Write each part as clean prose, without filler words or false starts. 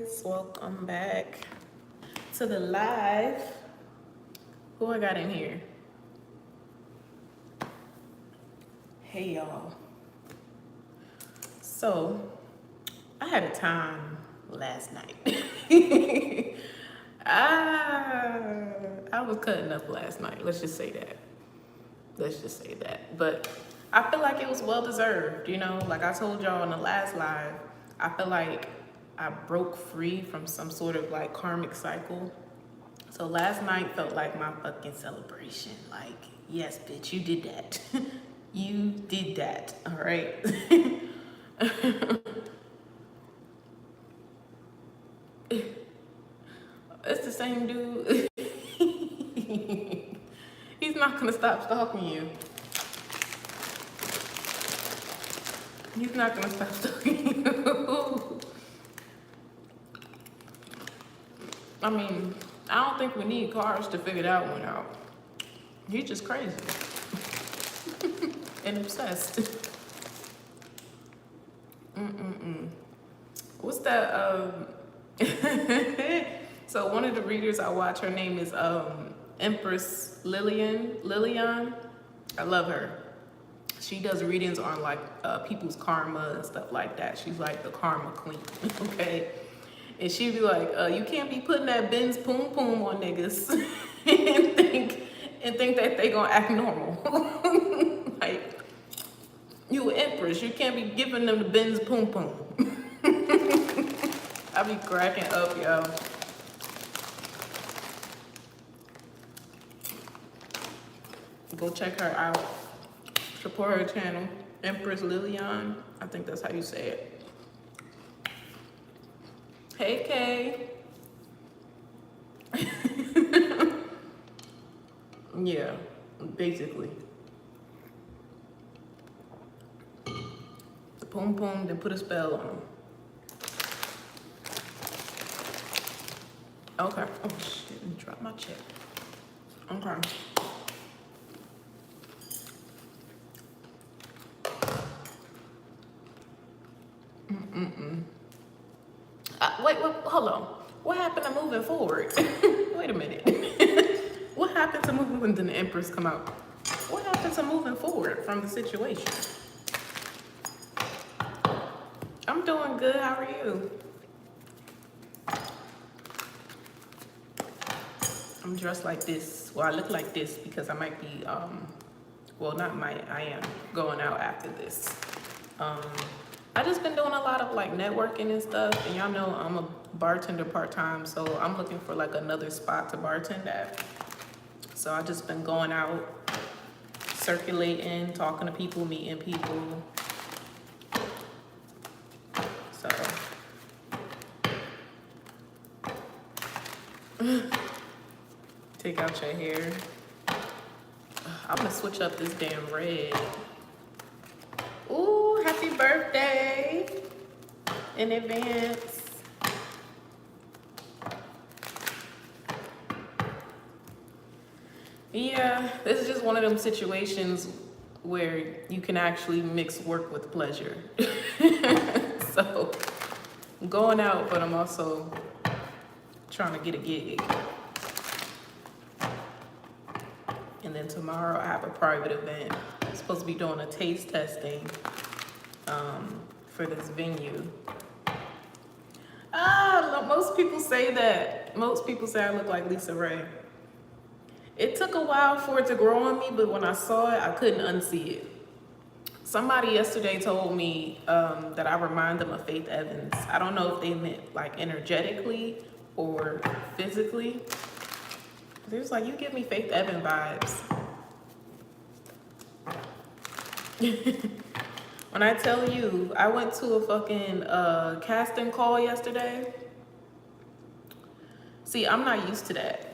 guys, welcome back to the live. Who I got in here? Hey y'all. So I had a time last night. I was cutting up last night. Let's just say that. But I feel like it was well deserved, you know? Like I told y'all in the last live, I feel like I broke free from some sort of like karmic cycle. So last night felt like my fucking celebration. Like, yes, bitch, you did that. You did that, all right? It's the same dude. He's not gonna stop stalking you. He's not gonna stop stalking you. I mean, I don't think we need cars to figure that one out. He's just crazy and obsessed. What's that? So one of the readers I watch, her name is Empress Lillian. I love her. She does readings on like people's karma and stuff like that. She's like the karma queen, okay? And she'd be like, you can't be putting that Benz poom poom on niggas and think that they gonna act normal. Like, you an empress, you can't be giving them the Benz poom poom. I be cracking up, yo. Go check her out. Support her channel, Empress Lillian. I think that's how you say it. Hey, Kay. Yeah, basically. The poom poom, then put a spell on them. Okay. Oh shit, let me drop my check. Okay. Wait, hold on. What happened to moving forward? Wait a minute. What happened to moving when the Empress come out? What happened to moving forward from the situation? I'm doing good. How are you? I'm dressed like this. Well, I look like this because I might be, well, not might, I am going out after this. I just been doing a lot of like networking and stuff, and y'all know I'm a bartender part-time, so I'm looking for like another spot to bartend at. So I just been going out, circulating, talking to people, meeting people. So take out your hair. I'm gonna switch up this damn red. Ooh, happy birthday in advance. Yeah, this is just one of them situations where you can actually mix work with pleasure. So I'm going out, but I'm also trying to get a gig. And then tomorrow I have a private event. I'm supposed to be doing a taste testing for this venue. Most people say that. Most people say I look like Lisa Ray. It took a while for it to grow on me, but when I saw it, I couldn't unsee it. Somebody yesterday told me that I remind them of Faith Evans. I don't know if they meant like energetically or physically. They was like, you give me Faith Evans vibes. When I tell you, I went to a fucking casting call yesterday. See, I'm not used to that.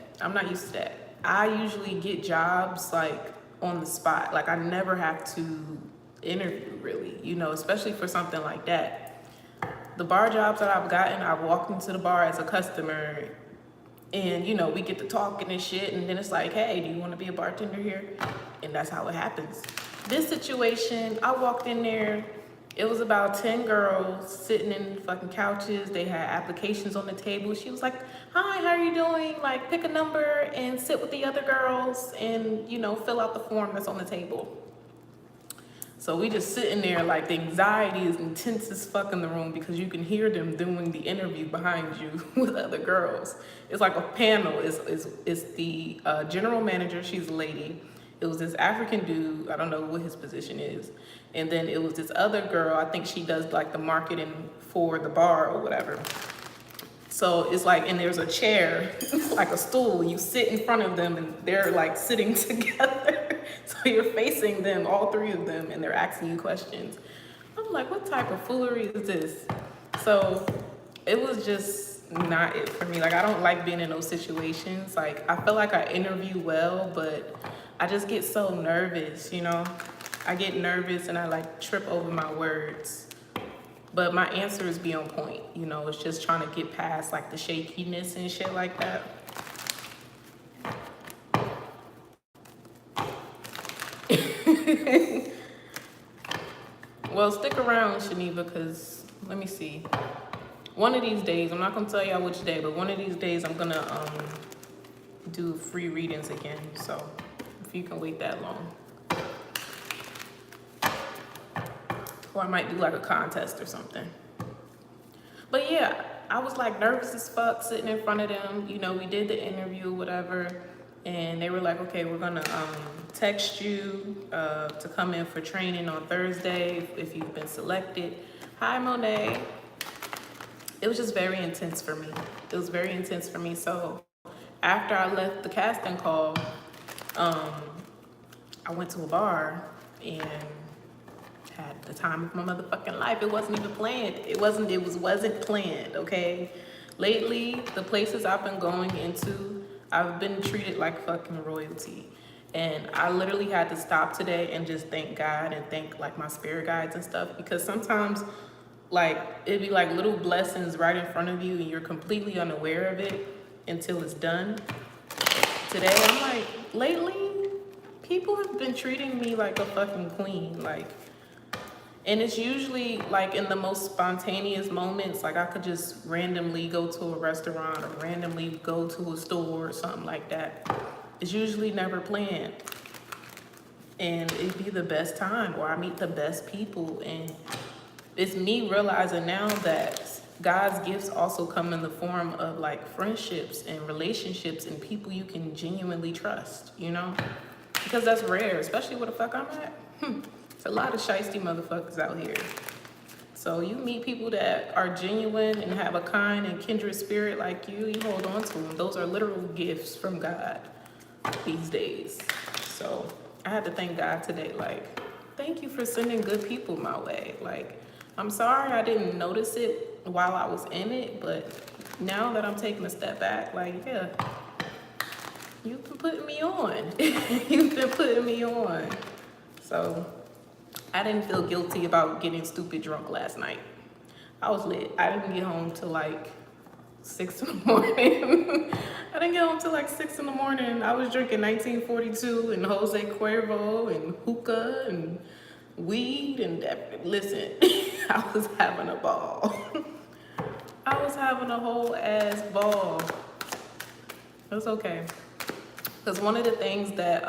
I usually get jobs like on the spot. Like I never have to interview really, you know, especially for something like that. The bar jobs that I've gotten, I've walked into the bar as a customer and, you know, we get to talking and shit. And then it's like, hey, do you want to be a bartender here? And that's how it happens. This situation, I walked in there It was about 10 girls sitting in fucking couches. They had applications on the table. She was like, hi, how are you doing? Like, pick a number and sit with the other girls and, you know, fill out the form that's on the table. So we just sitting there, like, the anxiety is intense as fuck in the room because you can hear them doing the interview behind you with other girls. It's like a panel. It's the general manager, she's a lady. It was this African dude, I don't know what his position is. And then it was this other girl, I think she does like the marketing for the bar or whatever. So it's like, and there's a chair, like a stool, you sit in front of them and they're like sitting together. So you're facing them, all three of them, and they're asking you questions. I'm like, what type of foolery is this? So it was just not it for me. Like, I don't like being in those situations. Like, I feel like I interview well, but I just get so nervous, you know? I get nervous and I like trip over my words. But my answers be on point, you know? It's just trying to get past like the shakiness and shit like that. Well, stick around, Shaniva, because let me see. One of these days, I'm not gonna tell y'all which day, but one of these days I'm gonna do free readings again. So if you can wait that long. Or I might do like a contest or something. But yeah, I was like nervous as fuck sitting in front of them. You know, we did the interview, whatever. And they were like, okay, we're gonna text you to come in for training on Thursday if you've been selected. Hi, Monet. It was just very intense for me. It was very intense for me. So after I left the casting call, I went to a bar and had the time of my motherfucking life. It wasn't even planned. It wasn't planned, okay? Lately, the places I've been going into, I've been treated like fucking royalty. And I literally had to stop today and just thank God and thank like my spirit guides and stuff, because sometimes like it'd be like little blessings right in front of you and you're completely unaware of it until it's done. Today, I'm like, lately, people have been treating me like a fucking queen, like, and it's usually like in the most spontaneous moments. Like I could just randomly go to a restaurant or randomly go to a store or something like that. It's usually never planned. And it'd be the best time where I meet the best people. And it's me realizing now that God's gifts also come in the form of like friendships and relationships and people you can genuinely trust, you know? Because that's rare, especially where the fuck I'm at. It's a lot of shiesty motherfuckers out here. So you meet people that are genuine and have a kind and kindred spirit like you hold on to them. Those are literal gifts from God these days. So I had to thank God today, like, thank you for sending good people my way. Like, I'm sorry I didn't notice it while I was in it, but now that I'm taking a step back, like, yeah, you've been putting me on. You've been putting me on. So I didn't feel guilty about getting stupid drunk last night. I was lit. I didn't get home till like 6 in the morning. I didn't get home till like 6 in the morning. I was drinking 1942 and Jose Cuervo and hookah and weed and listen, I was having a ball. I was having a whole ass ball. It's okay. Because one of the things that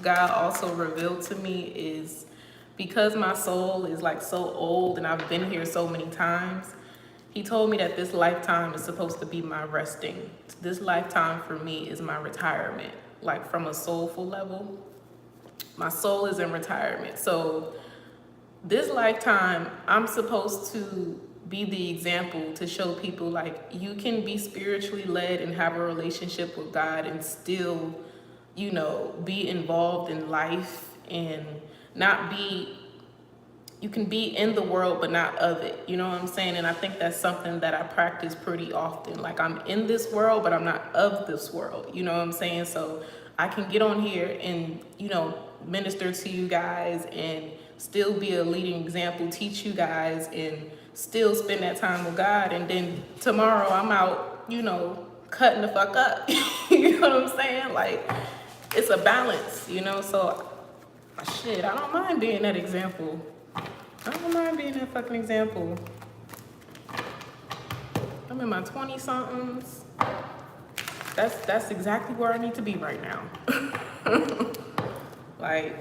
God also revealed to me is, because my soul is like so old and I've been here so many times, he told me that this lifetime is supposed to be my resting. This lifetime for me is my retirement. Like from a soulful level, my soul is in retirement. So this lifetime, I'm supposed to be the example to show people like you can be spiritually led and have a relationship with God and still, you know, be involved in life and not be, you can be in the world but not of it, you know what I'm saying? And I think that's something that I practice pretty often. Like I'm in this world but I'm not of this world, you know what I'm saying? So I can get on here and, you know, minister to you guys and still be a leading example, teach you guys, and still spend that time with God. And then tomorrow I'm out, you know, cutting the fuck up. You know what I'm saying? Like, it's a balance, you know? So shit, I don't mind being that example. I don't mind being that fucking example. I'm in my 20-somethings. That's exactly where I need to be right now. Like,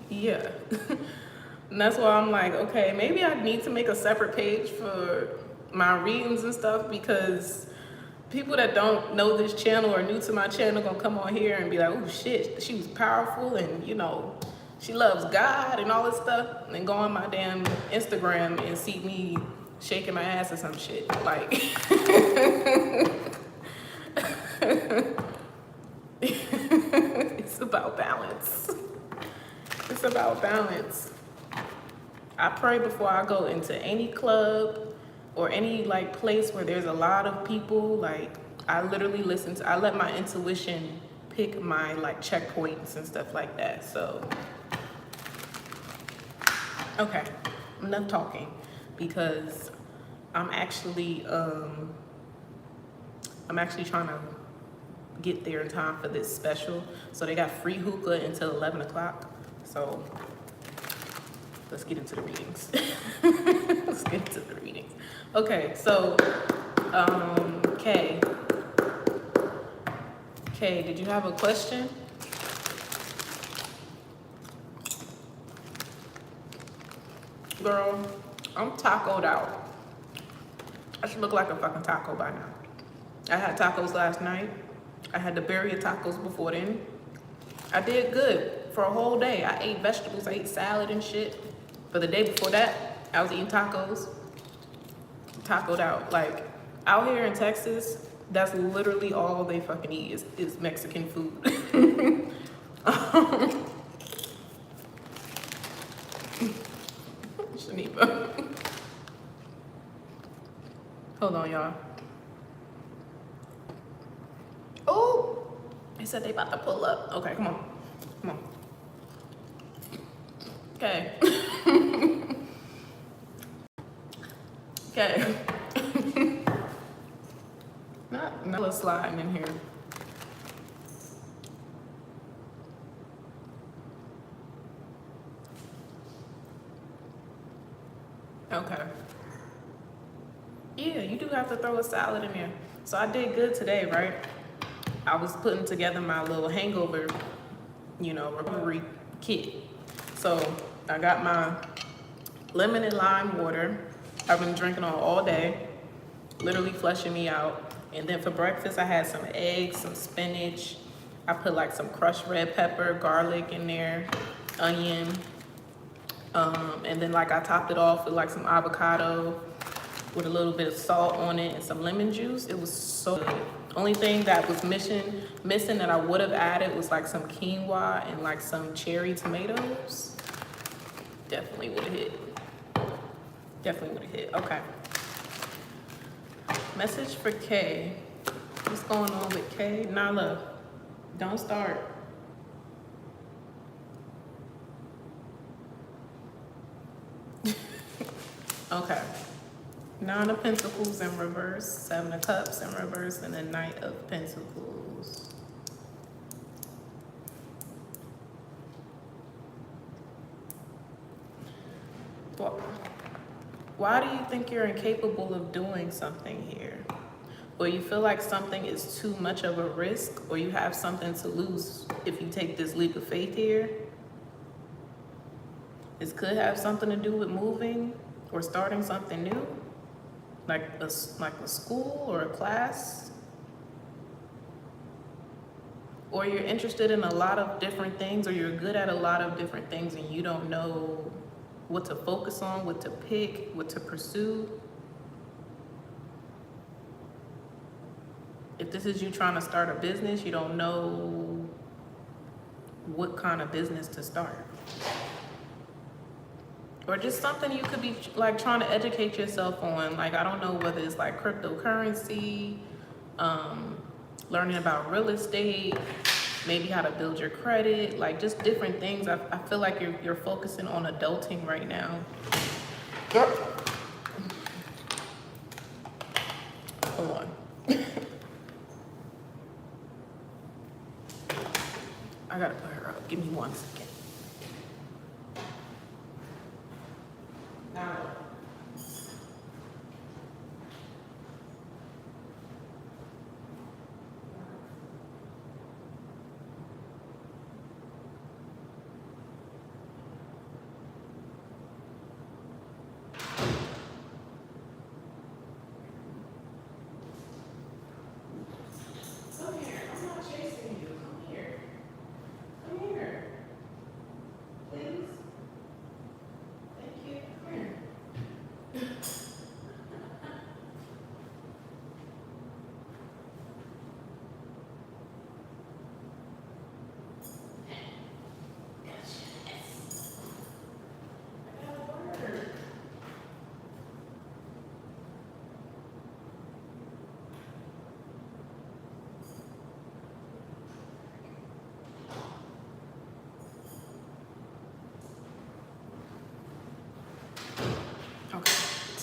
yeah. And that's why I'm like, okay, maybe I need to make a separate page for my readings and stuff, because people that don't know this channel or new to my channel gonna come on here and be like, oh shit, she was powerful and you know, she loves God and all this stuff, and then go on my damn Instagram and see me shaking my ass or some shit. Like, it's about balance. It's about balance. I pray before I go into any club or any like place where there's a lot of people. Like, I literally I let my intuition pick my like checkpoints and stuff like that. So, okay, enough talking, because I'm actually trying to get there in time for this special. So they got free hookah until 11 o'clock. So let's get into the readings. Let's get into the readings. Okay, so Kay, did you have a question? Girl, I'm tacoed out. I should look like a fucking taco by now. I had tacos last night. I had the birria tacos before then. I did good for a whole day. I ate vegetables, I ate salad and shit. For the day before that, I was eating tacos. Tacoed out. Like, out here in Texas, that's literally all they fucking eat is Mexican food. Shanipa. Hold on, y'all. Oh, they said they about to pull up. Okay, come on. Come on. Okay. Okay. Not sliding in here. Okay. Yeah, you do have to throw a salad in there. So I did good today, right? I was putting together my little hangover, you know, recovery kit. So I got my lemon and lime water. I've been drinking all day, literally flushing me out. And then for breakfast, I had some eggs, some spinach. I put like some crushed red pepper, garlic in there, onion. And then like I topped it off with like some avocado with a little bit of salt on it and some lemon juice. It was so good. Only thing that was missing that I would have added was like some quinoa and like some cherry tomatoes. Definitely would have hit. Definitely would have hit. Okay. Message for Kay. What's going on with Kay? Nala, don't start. Okay. 9 of Pentacles in reverse, 7 of Cups in reverse, and the Knight of Pentacles. Why do you think you're incapable of doing something here? Or you feel like something is too much of a risk, or you have something to lose if you take this leap of faith here? This could have something to do with moving or starting something new, like a school or a class. Or you're interested in a lot of different things, or you're good at a lot of different things and you don't know what to focus on, what to pick, what to pursue. If this is you trying to start a business, you don't know what kind of business to start. Or just something you could be like trying to educate yourself on. Like, I don't know whether it's like cryptocurrency, learning about real estate, maybe how to build your credit, like just different things. I feel like you're focusing on adulting right now. Hold on. I gotta put her up. Give me 1 second.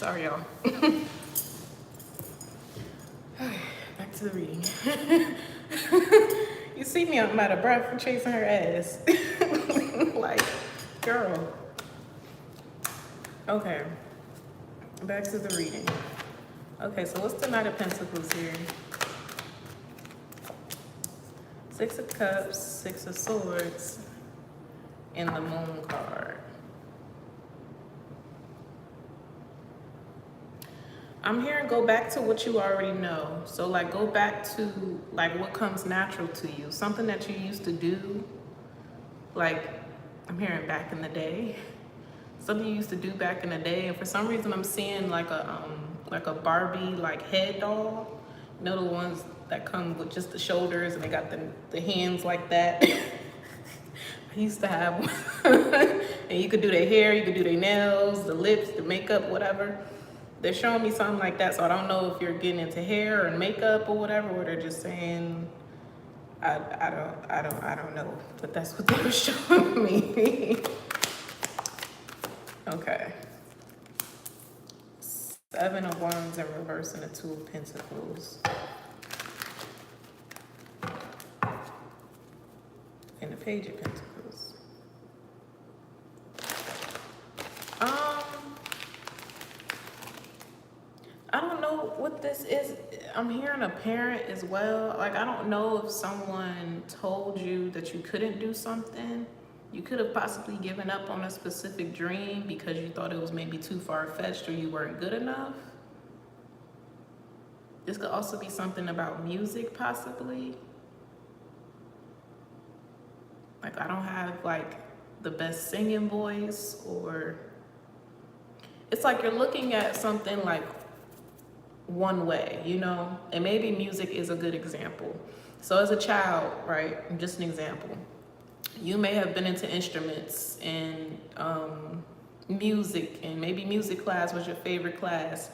Sorry, y'all. Back to the reading. You see me, I'm out of breath from chasing her ass. Like, girl. Okay, back to the reading. Okay, so what's the Knight of Pentacles here? Six of Cups, Six of Swords, and the Moon card. I'm hearing go back to what you already know. So like go back to like what comes natural to you. Something that you used to do. Like I'm hearing back in the day. Something you used to do back in the day. And for some reason I'm seeing like a Barbie like head doll. You know, the ones that come with just the shoulders and they got the hands like that. I used to have one. And you could do their hair, you could do their nails, the lips, the makeup, whatever. They're showing me something like that, so I don't know if you're getting into hair or makeup or whatever, or they're just saying, I don't know, but that's what they were showing me. Okay. Seven of Wands in reverse and the Two of Pentacles. And the Page of Pentacles. I don't know what this is. I'm hearing a parent as well. Like, I don't know if someone told you that you couldn't do something. You could have possibly given up on a specific dream because you thought it was maybe too far-fetched or you weren't good enough. This could also be something about music, possibly. Like, I don't have, like, the best singing voice, or... It's like you're looking at something, like, one way, you know, and maybe music is a good example. So as a child, right, just an example, you may have been into instruments and music, and maybe music class was your favorite class,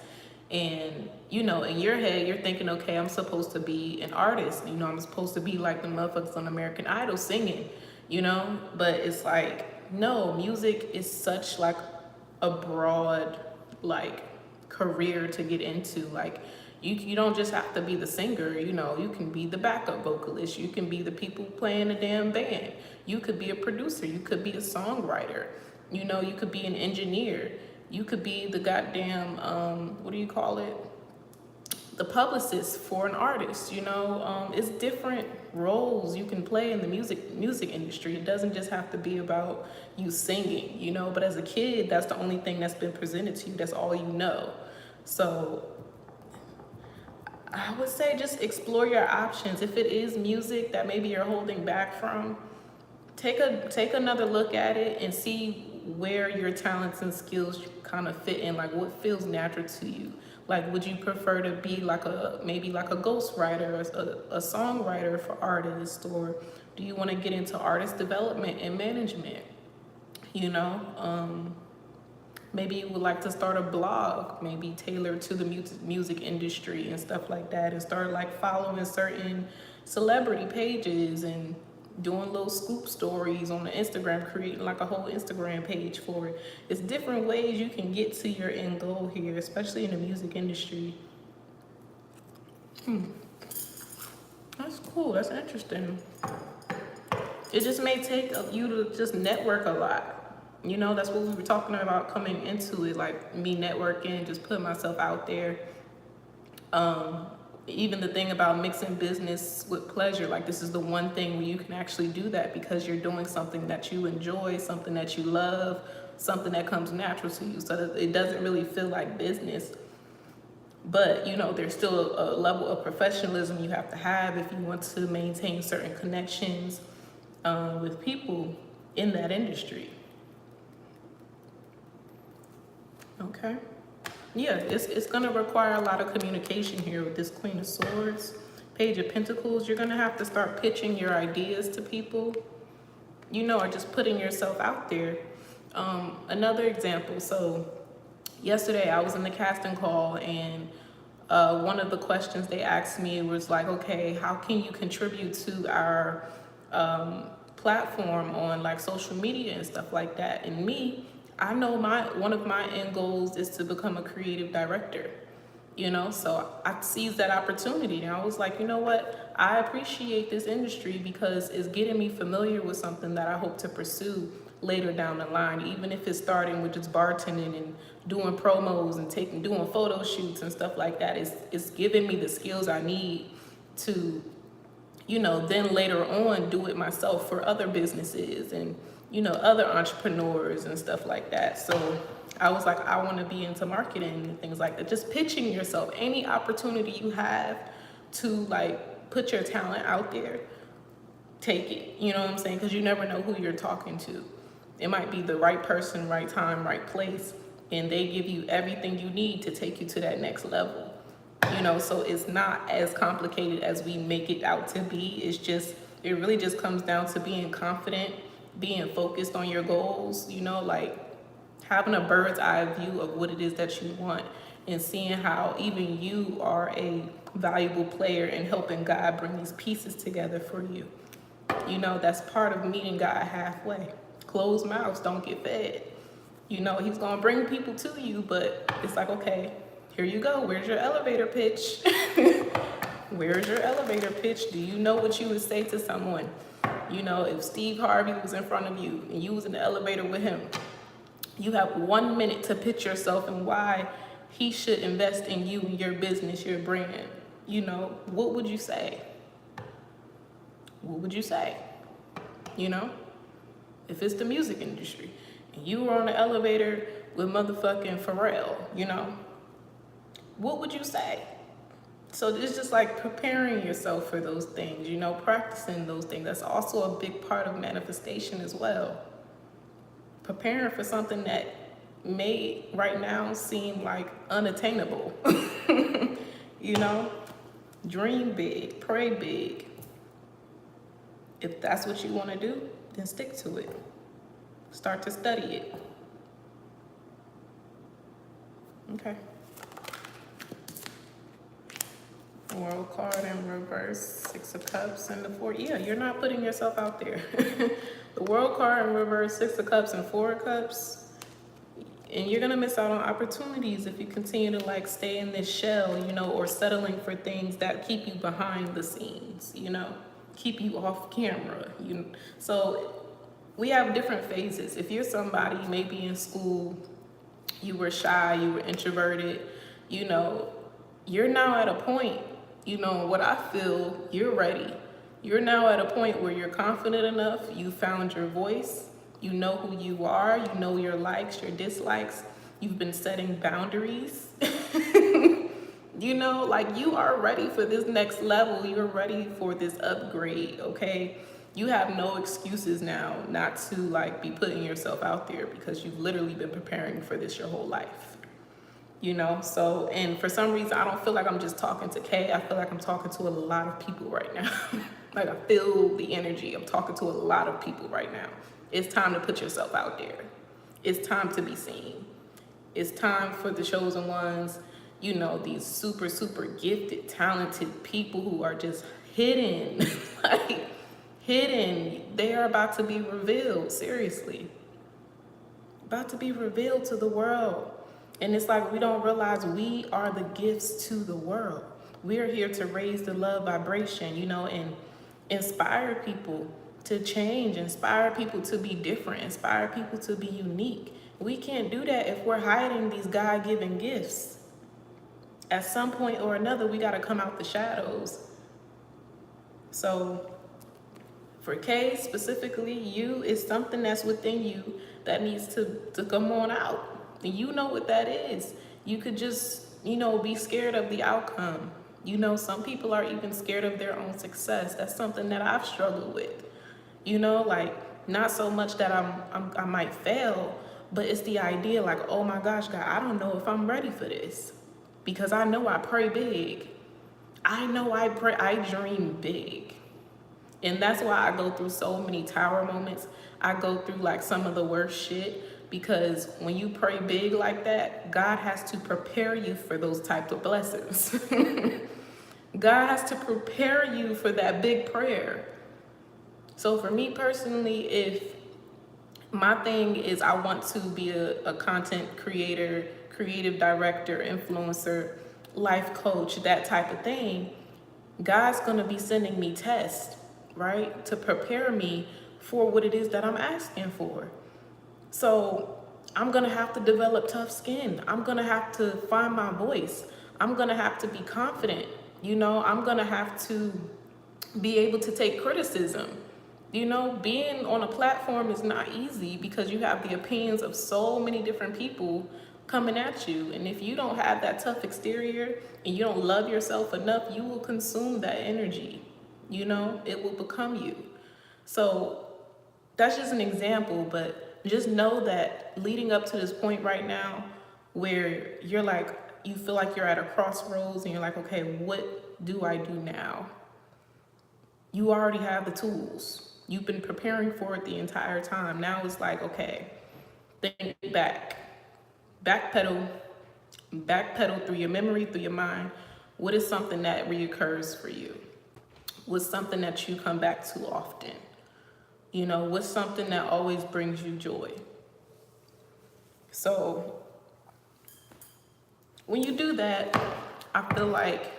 and you know, in your head you're thinking, okay, I'm supposed to be an artist, you know, I'm supposed to be like the motherfuckers on American Idol singing, you know. But it's like, no, music is such like a broad like career to get into. Like you don't just have to be the singer, you know, you can be the backup vocalist, you can be the people playing the damn band, you could be a producer, you could be a songwriter, you know, you could be an engineer, you could be the goddamn what do you call it, the publicist for an artist, you know. It's different roles you can play in the music industry. It doesn't just have to be about you singing, you know. But as a kid, that's the only thing that's been presented to you. That's all you know. So I would say just explore your options. If it is music that maybe you're holding back from, take another look at it and see where your talents and skills kind of fit in, like what feels natural to you. Like, would you prefer to be like maybe like a ghostwriter, a songwriter for artists, or do you want to get into artist development and management? You know, maybe you would like to start a blog, maybe tailored to the music industry and stuff like that, and start like following certain celebrity pages and doing little scoop stories on the Instagram, creating like a whole Instagram page for it. It's different ways you can get to your end goal here, especially in the music industry. That's cool, that's interesting. It just may take you to just network a lot. You know, that's what we were talking about coming into it, like me networking, just putting myself out there. Even the thing about mixing business with pleasure, like this is the one thing where you can actually do that because you're doing something that you enjoy, something that you love, something that comes natural to you, so that it doesn't really feel like business. But you know, there's still a level of professionalism you have to have if you want to maintain certain connections with people in that industry. Okay. Yeah, it's going to require a lot of communication here with this Queen of Swords, Page of Pentacles. You're going to have to start pitching your ideas to people, you know, or just putting yourself out there. Another example, so yesterday I was in the casting call, and one of the questions they asked me was like, okay, how can you contribute to our platform on like social media and stuff like that? And me, I know one of my end goals is to become a creative director, you know? So I seized that opportunity and I was like, you know what? I appreciate this industry because it's getting me familiar with something that I hope to pursue later down the line, even if it's starting with just bartending and doing promos and doing photo shoots and stuff like that. It's giving me the skills I need to, you know, then later on do it myself for other businesses and, you know, other entrepreneurs and stuff like that. So I was like, I want to be into marketing and things like that. Just pitching yourself, any opportunity you have to like put your talent out there, take it. You know what I'm saying? Because you never know who you're talking to. It might be the right person, right time, right place, and they give you everything you need to take you to that next level. You know, so it's not as complicated as we make it out to be. It's just, it really just comes down to being confident, being focused on your goals, you know, like having a bird's eye view of what it is that you want and seeing how even you are a valuable player in helping God bring these pieces together for you. You know, that's part of meeting God halfway. Closed mouths don't get fed. You know, he's gonna bring people to you, but it's like, okay, here you go. Where's your elevator pitch? Where's your elevator pitch? Do you know what you would say to someone? You know, if Steve Harvey was in front of you and you was in the elevator with him, you have 1 minute to pitch yourself and why he should invest in you, your business, your brand. You know, what would you say? What would you say? You know, if it's the music industry and you were on the elevator with motherfucking Pharrell, you know, what would you say? So it's just like preparing yourself for those things, you know, practicing those things. That's also a big part of manifestation as well. Preparing for something that may right now seem like unattainable. You know, dream big, pray big. If that's what you want to do, then stick to it. Start to study it. Okay. World card in reverse, 6 of Cups and the 4. Yeah, you're not putting yourself out there. The World card in reverse, 6 of Cups and 4 of Cups. And you're gonna miss out on opportunities if you continue to like stay in this shell, you know, or settling for things that keep you behind the scenes, you know, keep you off camera. So we have different phases. If you're somebody maybe in school, you were shy, you were introverted, you know, you're now at a point, you know, what I feel, you're ready. You're now at a point where you're confident enough, you found your voice, you know who you are, you know your likes, your dislikes, you've been setting boundaries. You know, like you are ready for this next level, you're ready for this upgrade, okay? You have no excuses now not to like be putting yourself out there because you've literally been preparing for this your whole life. You know, so, and for some reason, I don't feel like I'm just talking to Kay. I feel like I'm talking to a lot of people right now. Like I feel the energy. I'm talking to a lot of people right now. It's time to put yourself out there. It's time to be seen. It's time for the chosen ones, you know, these super, super gifted, talented people who are just hidden, like hidden. They are about to be revealed, seriously. About to be revealed to the world. And it's like we don't realize we are the gifts to the world. We're here to raise the love vibration, you know, and inspire people to change, inspire people to be different, inspire people to be unique. We can't do that if we're hiding these God-given gifts. At some point or another, we got to come out the shadows. So for Kay specifically, you is something that's within you that needs to come on out. And you know what that is. You could just, you know, be scared of the outcome. You know, some people are even scared of their own success. That's something that I've struggled with. You know, like not so much that I might fail, but it's the idea like, oh my gosh, God, I don't know if I'm ready for this. Because I know I pray big. I know I dream big. And that's why I go through so many tower moments. I go through like some of the worst shit. Because when you pray big like that, God has to prepare you for those types of blessings. God has to prepare you for that big prayer. So for me personally, if my thing is I want to be a content creator, creative director, influencer, life coach, that type of thing. God's gonna be sending me tests, right? To prepare me for what it is that I'm asking for. So I'm gonna have to develop tough skin. I'm gonna have to find my voice. I'm gonna have to be confident. You know, I'm gonna have to be able to take criticism. You know, being on a platform is not easy because you have the opinions of so many different people coming at you. And if you don't have that tough exterior and you don't love yourself enough, you will consume that energy. You know, it will become you. So that's just an example, but just know that leading up to this point right now where you're like, you feel like you're at a crossroads and you're like, okay, what do I do now? You already have the tools. You've been preparing for it the entire time. Now it's like, okay, think back. Backpedal through your memory, through your mind. What is something that reoccurs for you? What's something that you come back to often? You know, what's something that always brings you joy? So when you do that, I feel like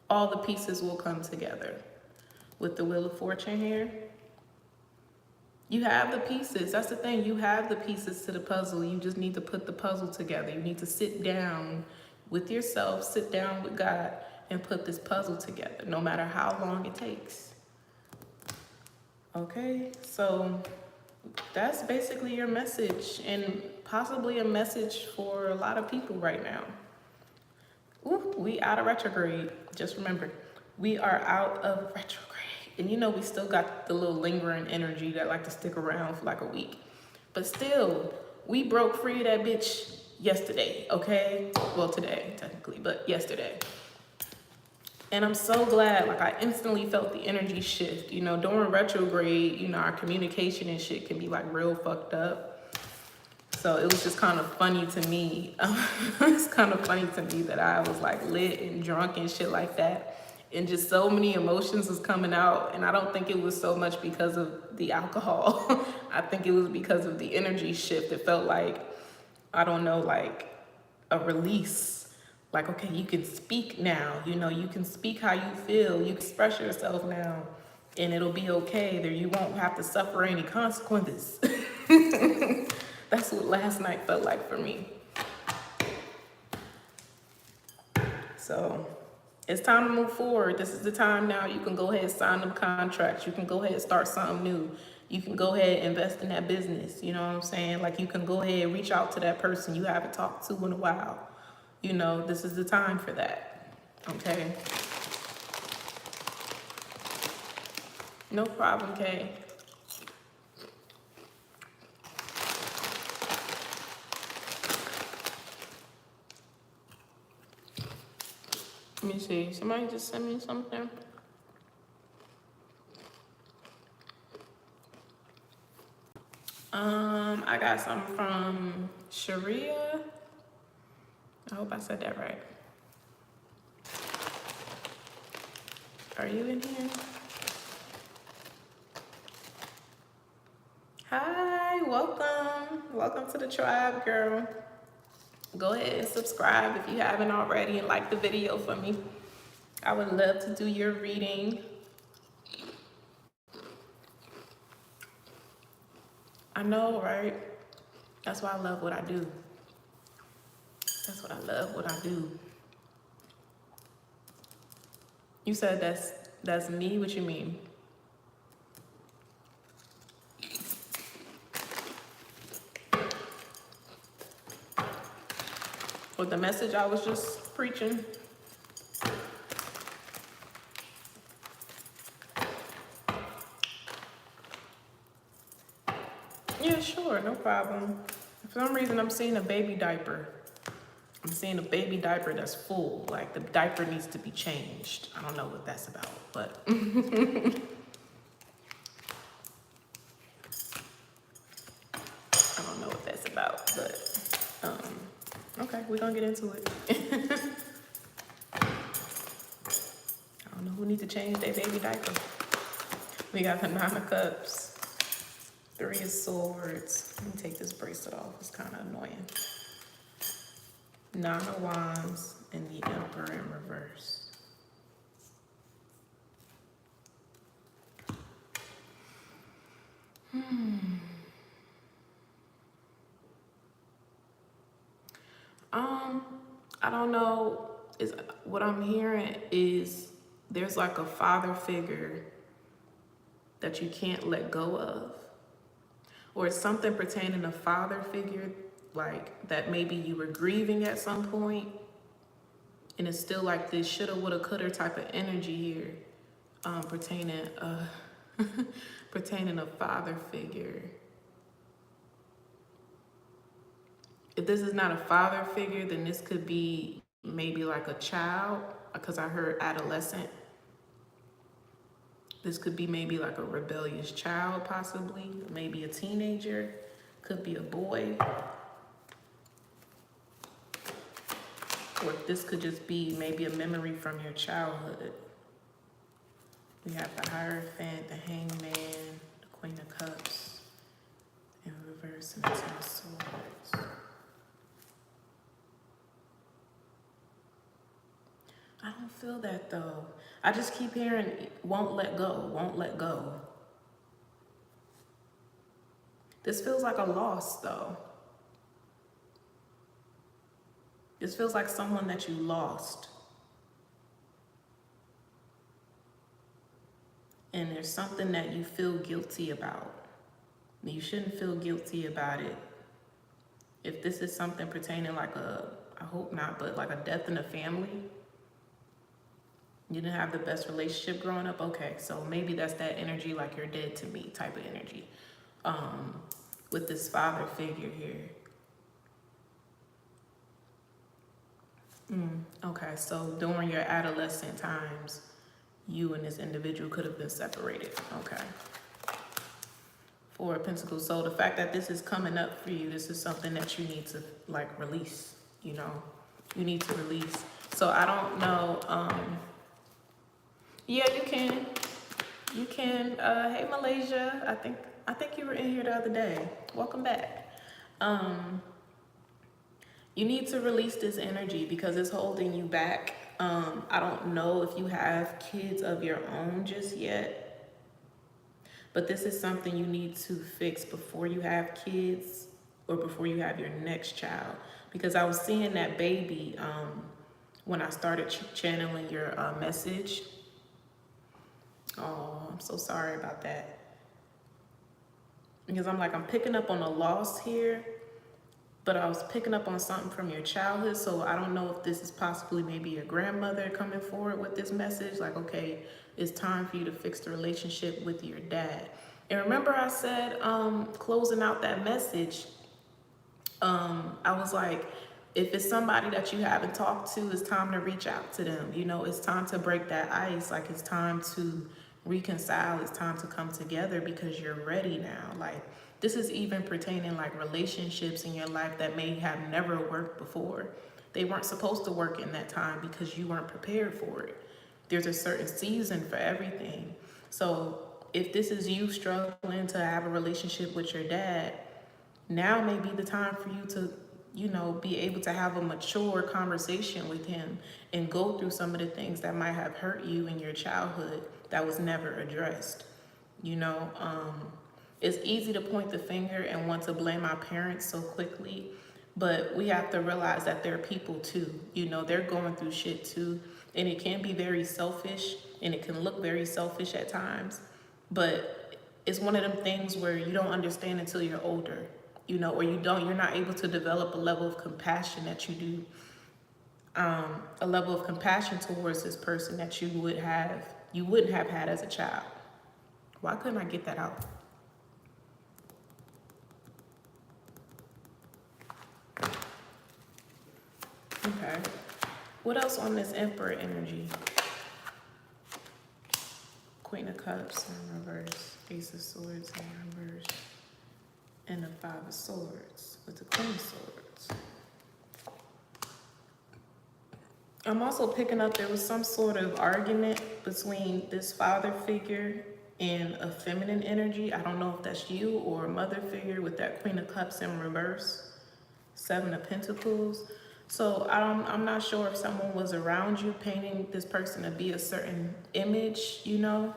all the pieces will come together. With the Wheel of Fortune here, you have the pieces. That's the thing. You have the pieces to the puzzle. You just need to put the puzzle together. You need to sit down with yourself, sit down with God, and put this puzzle together, no matter how long it takes. Okay, so that's basically your message, and possibly a message for a lot of people right now. Ooh, we out of retrograde. Just remember, we are out of retrograde. And you know, we still got the little lingering energy that like to stick around for like a week. But still, we broke free of that bitch yesterday, okay? Well, today, technically, but yesterday. And I'm so glad, like I instantly felt the energy shift. You know, during retrograde, you know, our communication and shit can be like real fucked up. So it was just kind of funny to me. It's kind of funny to me that I was like lit and drunk and shit like that. And just so many emotions was coming out. And I don't think it was so much because of the alcohol. I think it was because of the energy shift. It felt like, I don't know, like a release. Like, okay, you can speak now. You know, you can speak how you feel. You can express yourself now. And it'll be okay. There, you won't have to suffer any consequences. That's what last night felt like for me. So it's time to move forward. This is the time now. You can go ahead and sign them contracts. You can go ahead and start something new. You can go ahead and invest in that business. You know what I'm saying? Like you can go ahead and reach out to that person you haven't talked to in a while. You know, this is the time for that. Okay? No problem, Kay. Let me see. Somebody just sent me something. I got something from Sharia. I hope I said that right. Are you in here? Hi, welcome. Welcome to the tribe, girl. Go ahead and subscribe if you haven't already and like the video for me. I would love to do your reading. I know, right? That's why I love what I do. That's what I love what I do. You said that's me? What you mean? With the message I was just preaching? Yeah, sure, no problem. For some reason, I'm seeing a baby diaper. I'm seeing a baby diaper that's full. Like, the diaper needs to be changed. I don't know what that's about, but... I don't know what that's about, but... okay, we're gonna get into it. I don't know who needs to change their baby diaper. We got the 9 of Cups. Three of Swords. Let me take this bracelet off. It's kind of annoying. Nine of Wands and the Emperor in reverse. I don't know. Is what I'm hearing is there's like a father figure that you can't let go of, or it's something pertaining to father figure, like that maybe you were grieving at some point, and it's still like this shoulda, woulda, coulda type of energy here, pertaining pertaining a father figure. If this is not a father figure, then this could be maybe like a child, because I heard adolescent. This could be maybe like a rebellious child, possibly, maybe a teenager, could be a boy. Or this could just be maybe a memory from your childhood. We have the Hierophant, the Hangman, the Queen of Cups, in reverse, and the Ten of Swords. I don't feel that though. I just keep hearing, won't let go, won't let go. This feels like a loss though. This feels like someone that you lost. And there's something that you feel guilty about. You shouldn't feel guilty about it. If this is something pertaining like I hope not, but like a death in the family. You didn't have the best relationship growing up? Okay, so maybe that's that energy, like you're dead to me type of energy. With this father figure here. Okay, so during your adolescent times, you and this individual could have been separated. Okay. Four of Pentacles. So the fact that this is coming up for you, this is something that you need to like release, you know, you need to release. So I don't know. Yeah, you can. You can. Hey, Malaysia. I think you were in here the other day. Welcome back. You need to release this energy because it's holding you back. I don't know if you have kids of your own just yet, but this is something you need to fix before you have kids or before you have your next child. Because I was seeing that baby when I started channeling your message. Oh, I'm so sorry about that. Because I'm picking up on a loss here, but I was picking up on something from your childhood. So I don't know if this is possibly maybe your grandmother coming forward with this message. Like, okay, it's time for you to fix the relationship with your dad. And remember I said, closing out that message, I was like, if it's somebody that you haven't talked to, it's time to reach out to them. You know, it's time to break that ice. Like, it's time to reconcile. It's time to come together because you're ready now. Like, this is even pertaining like relationships in your life that may have never worked before. They weren't supposed to work in that time because you weren't prepared for it. There's a certain season for everything. So if this is you struggling to have a relationship with your dad, now may be the time for you to, you know, be able to have a mature conversation with him and go through some of the things that might have hurt you in your childhood that was never addressed. You know, it's easy to point the finger and want to blame our parents so quickly, but we have to realize that they're people too. You know, they're going through shit too, and it can be very selfish and it can look very selfish at times, but it's one of them things where you don't understand until you're older, you know, or you're not able to develop a level of compassion that you do, a level of compassion towards this person that you wouldn't have had as a child. Why couldn't I get that out? Okay. What else on this Emperor energy? Queen of Cups in reverse, Ace of Swords in reverse, and the Five of Swords with the Queen of Swords. I'm also picking up there was some sort of argument between this father figure in a feminine energy. I don't know if that's you or a mother figure with that Queen of Cups in reverse, Seven of Pentacles. So I'm not sure if someone was around you painting this person to be a certain image, you know,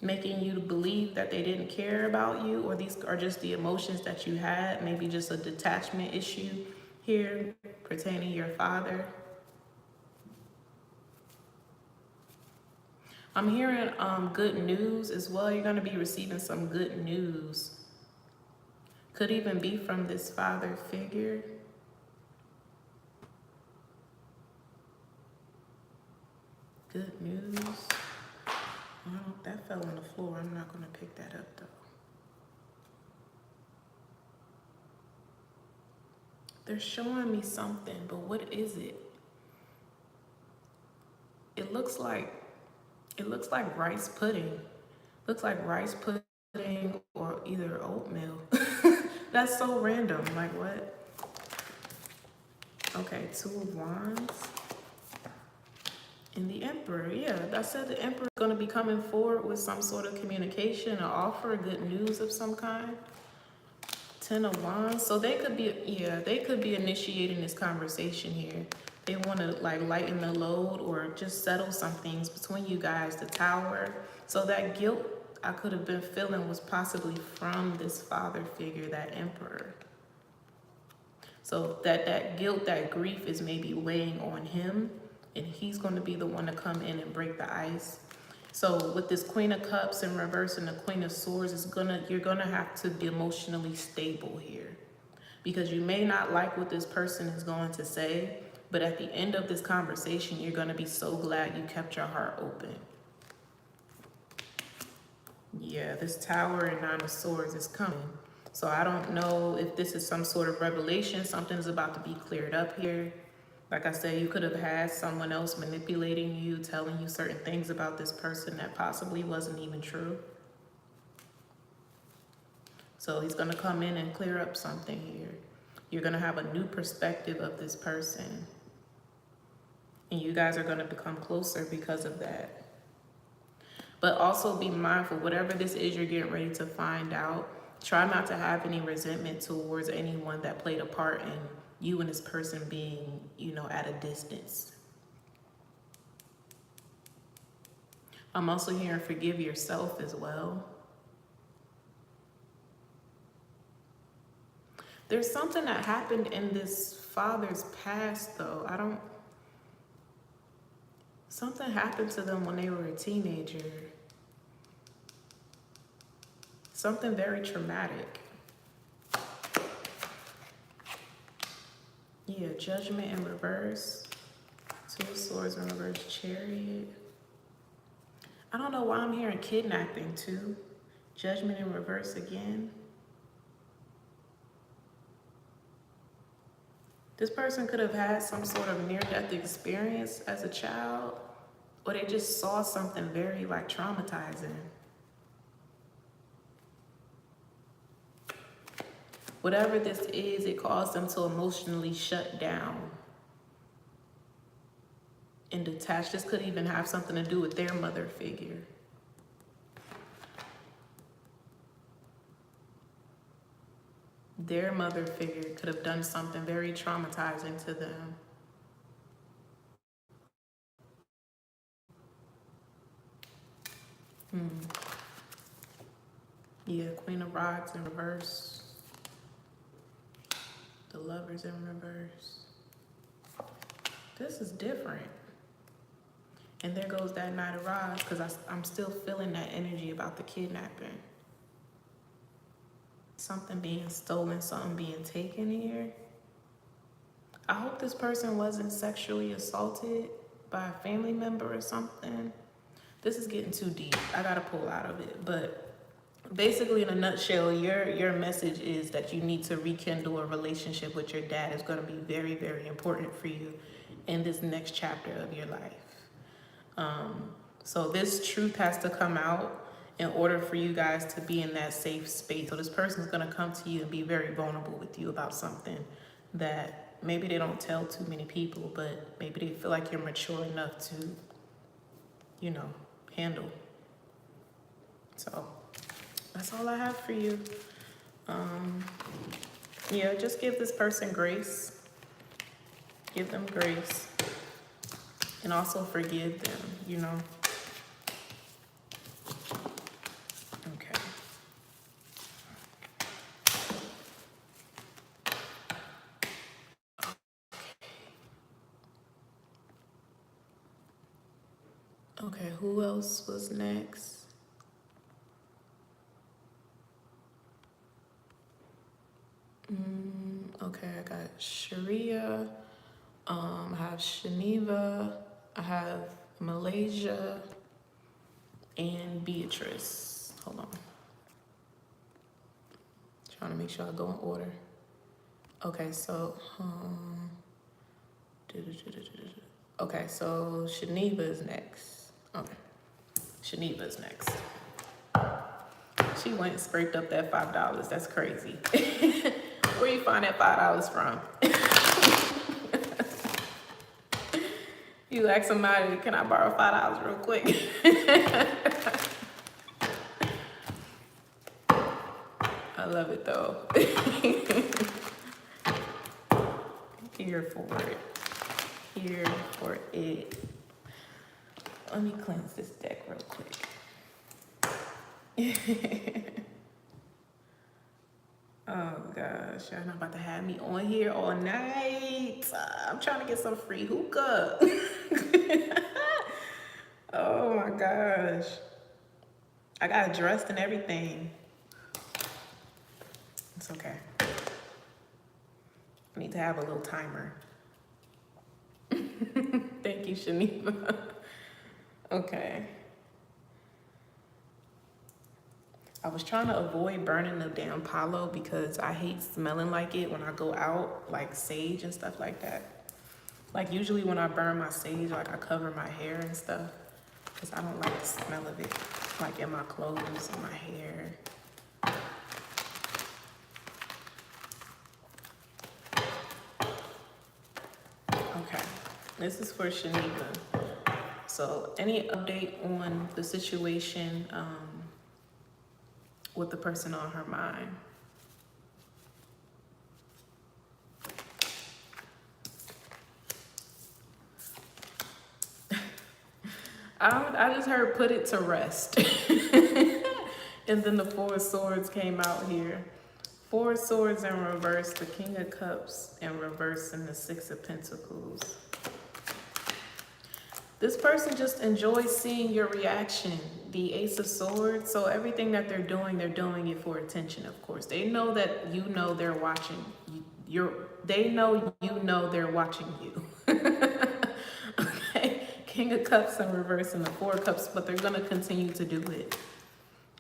making you believe that they didn't care about you, or these are just the emotions that you had, maybe just a detachment issue here pertaining to your father. I'm hearing good news as well. You're going to be receiving some good news. Could even be from this father figure. Good news. Oh, that fell on the floor. I'm not going to pick that up though. They're showing me something, but what is it? It looks like rice pudding. Looks like rice pudding or either oatmeal. That's so random. Like what? Okay, Two of Wands. And the Emperor, yeah, I said the Emperor is going to be coming forward with some sort of communication or offer, good news of some kind. Ten of Wands. So they could be, yeah, they could be initiating this conversation here. They want to like lighten the load or just settle some things between you guys. The Tower. So that guilt I could have been feeling was possibly from this father figure, that Emperor. So that guilt, that grief is maybe weighing on him, and he's going to be the one to come in and break the ice. So with this Queen of Cups in reverse and the Queen of Swords, you're gonna have to be emotionally stable here, because you may not like what this person is going to say, but at the end of this conversation, you're gonna be so glad you kept your heart open. Yeah, this Tower and Nine of Swords is coming. So I don't know if this is some sort of revelation. Something's about to be cleared up here. Like I said, you could have had someone else manipulating you, telling you certain things about this person that possibly wasn't even true. So he's going to come in and clear up something here. You're going to have a new perspective of this person. And you guys are going to become closer because of that. But also be mindful, whatever this is you're getting ready to find out, try not to have any resentment towards anyone that played a part in you and this person being, you know, at a distance. I'm also hearing forgive yourself as well. There's something that happened in this father's past though. Something happened to them when they were a teenager. Something very traumatic. Yeah, Judgment in reverse. Two of Swords in reverse, Chariot. I don't know why I'm hearing kidnapping too. Judgment in reverse again. This person could have had some sort of near-death experience as a child, or they just saw something very like traumatizing. Whatever this is, it caused them to emotionally shut down and detach. This could even have something to do with their mother figure. Their mother figure could have done something very traumatizing to them. Yeah, Queen of Rods in reverse. The Lovers in reverse. This is different. And there goes that Knight of Rods, because I'm still feeling that energy about the kidnapping. Something being stolen, something being taken here. I hope this person wasn't sexually assaulted by a family member or something. This is getting too deep. I gotta pull out of it. But basically, in a nutshell, your message is that you need to rekindle a relationship with your dad. Is going to be very, very important for you in this next chapter of your life. So this truth has to come out in order for you guys to be in that safe space. So this person is going to come to you and be very vulnerable with you about something that maybe they don't tell too many people, but maybe they feel like you're mature enough to, you know, handle. So that's all I have for you. Yeah, just give this person grace. Give them grace. And also forgive them, you know. Okay. Okay, who else was next? Okay, I got Sharia. I have Shaniva. I have Malaysia and Beatrice. Hold on. Trying to make sure I go in order. Okay, so okay, so Shaniva is next. Okay, Shaniva is next. She went and scraped up that $5. That's crazy. Where you find that $5 from? You ask somebody, can I borrow $5 real quick? I love it though. Here for it. Here for it. Let me cleanse this deck real quick. Oh gosh, y'all not about to have me on here all night. I'm trying to get some free hookah. Oh my gosh. I got dressed and everything. It's okay. I need to have a little timer. Thank you, Shaniva. Okay. I was trying to avoid burning the damn palo because I hate smelling like it when I go out, like sage and stuff like that. Like usually when I burn my sage, like I cover my hair and stuff because I don't like the smell of it, like in my clothes and my hair. Okay, this is for Shaniva. So any update on the situation with the person on her mind? I just heard put it to rest. And then the Four of Swords came out here. Four of Swords in reverse, the King of Cups in reverse, and the Six of Pentacles. This person just enjoys seeing your reaction. The Ace of Swords. So everything that they're doing it for attention, of course. They know that you know they're watching. They know you know they're watching you. Okay. King of Cups in reverse and the Four of Cups, but they're going to continue to do it.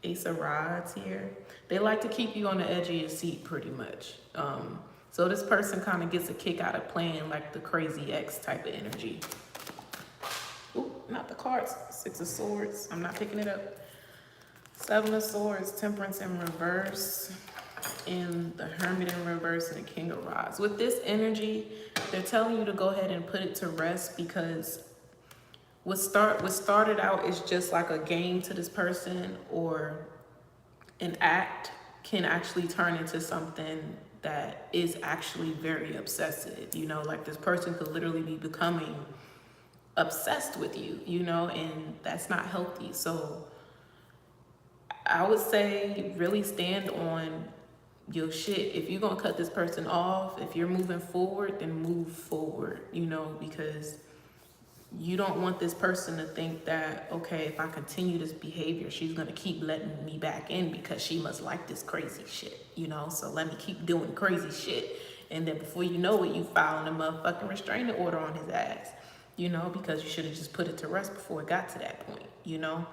Ace of Rods here. They like to keep you on the edge of your seat pretty much. So this person kind of gets a kick out of playing like the crazy ex type of energy. Ooh, not the cards. Six of Swords. I'm not picking it up. Seven of Swords, Temperance in reverse, and the Hermit in reverse, and the King of Rods. With this energy, they're telling you to go ahead and put it to rest because what started out is just like a game to this person or an act can actually turn into something that is actually very obsessive. You know, like this person could literally be becoming obsessed with you, you know, and that's not healthy. So I would say really stand on your shit. If you're gonna cut this person off, if you're moving forward, then move forward, you know, because you don't want this person to think that, okay, if I continue this behavior, she's gonna keep letting me back in because she must like this crazy shit, you know, so let me keep doing crazy shit. And then before you know it, you filing a motherfucking restraining order on his ass. You know, because you should have just put it to rest before it got to that point, you know?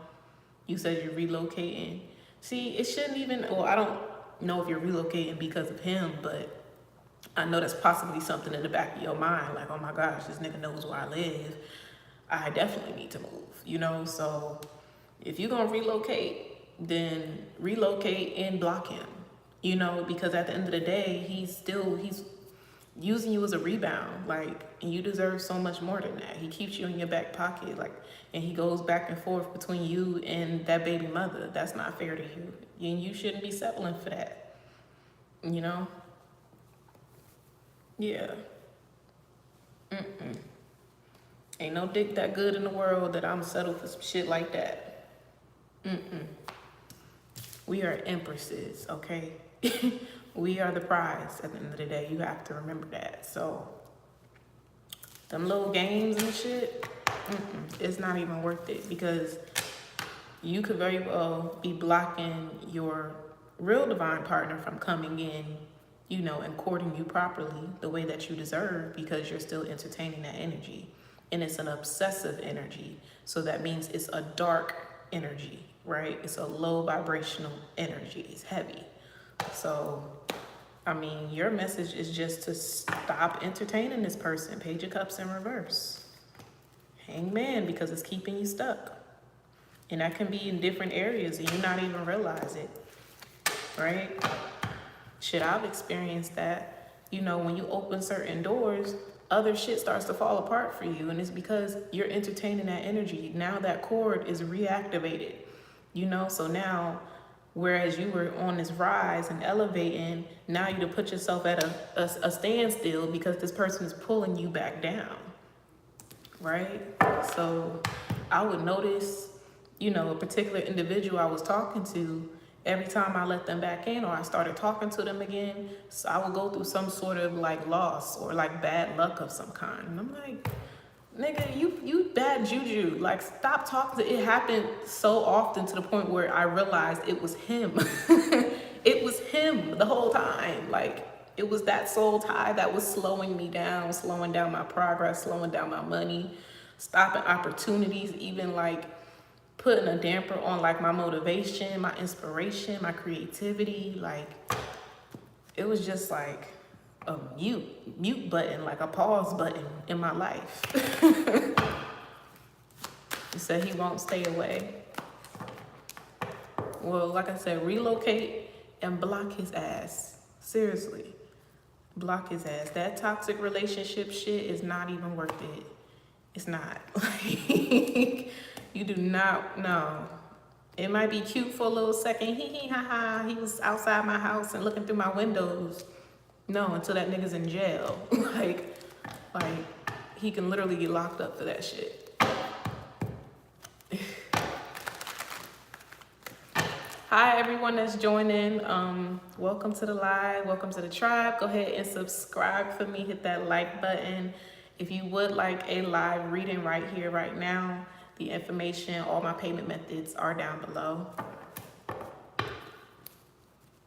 You said you're relocating. See, it shouldn't even, well, I don't know if you're relocating because of him, but I know that's possibly something in the back of your mind, like, oh my gosh, this nigga knows where I live. I definitely need to move, you know? So if you're gonna relocate, then relocate and block him, you know? Because at the end of the day, he's using you as a rebound, like, and you deserve so much more than that. He keeps you in your back pocket, like, and he goes back and forth between you and that baby mother. That's not fair to you, and you shouldn't be settling for that, you know? Yeah. Ain't no dick that good in the world that I'm settled for some shit like that. We are empresses, okay? We are the prize at the end of the day. You have to remember that. So, them little games and shit, it's not even worth it, because you could very well be blocking your real divine partner from coming in, you know, and courting you properly the way that you deserve, because you're still entertaining that energy. And it's an obsessive energy. So that means it's a dark energy, right? It's a low vibrational energy. It's heavy. So, I mean, your message is just to stop entertaining this person. Page of Cups in reverse. Hangman, because it's keeping you stuck. And that can be in different areas and you not even realize it, right? Shit, I've experienced that. You know, when you open certain doors, other shit starts to fall apart for you. And it's because you're entertaining that energy. Now that cord is reactivated, you know? So now, whereas you were on this rise and elevating, now you to put yourself at a standstill because this person is pulling you back down, right? So I would notice, you know, a particular individual I was talking to, every time I let them back in or I started talking to them again, so I would go through some sort of like loss or like bad luck of some kind. And I'm like, nigga, you bad juju. Like, stop talking. It happened so often to the point where I realized it was him. It was him the whole time. Like, it was that soul tie that was slowing me down, slowing down my progress, slowing down my money, stopping opportunities, even like putting a damper on like my motivation, my inspiration, my creativity. Like, it was just like a mute button, like a pause button in my life. He said he won't stay away. Well, like I said, relocate and block his ass. Seriously, block his ass. That toxic relationship shit is not even worth it. It's not. Like, you do not know. It might be cute for a little second. Hee hee ha ha. He was outside my house and looking through my windows. No, until that nigga's in jail. like he can literally get locked up for that shit. Hi, everyone that's joining. Welcome to the live. Welcome to the tribe. Go ahead and subscribe for me. Hit that like button. If you would like a live reading right here, right now, the information, all my payment methods are down below.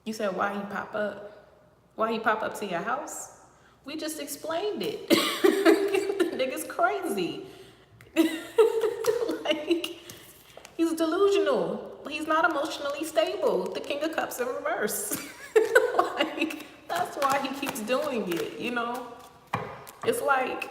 You said, why he pop up? Why he pop up to your house? We just explained it. The nigga's crazy. Like, he's delusional. He's not emotionally stable. The King of Cups in reverse. Like, that's why he keeps doing it, you know? It's like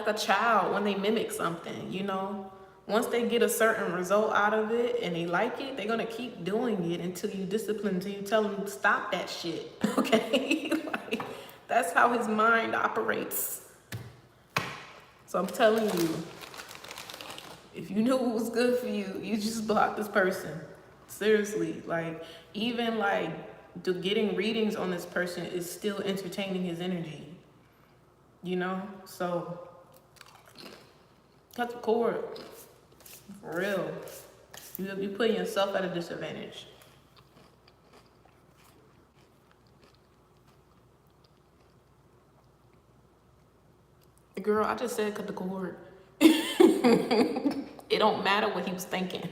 a child when they mimic something, you know? Once they get a certain result out of it and they like it, they're gonna keep doing it until you discipline, until you tell them stop that shit, okay? Like, that's how his mind operates. So I'm telling you, if you knew what was good for you, you just block this person. Seriously, like, even like getting readings on this person is still entertaining his energy, you know? So cut the cord, for real. You're putting yourself at a disadvantage. Girl, I just said cut the cord. It don't matter what he was thinking.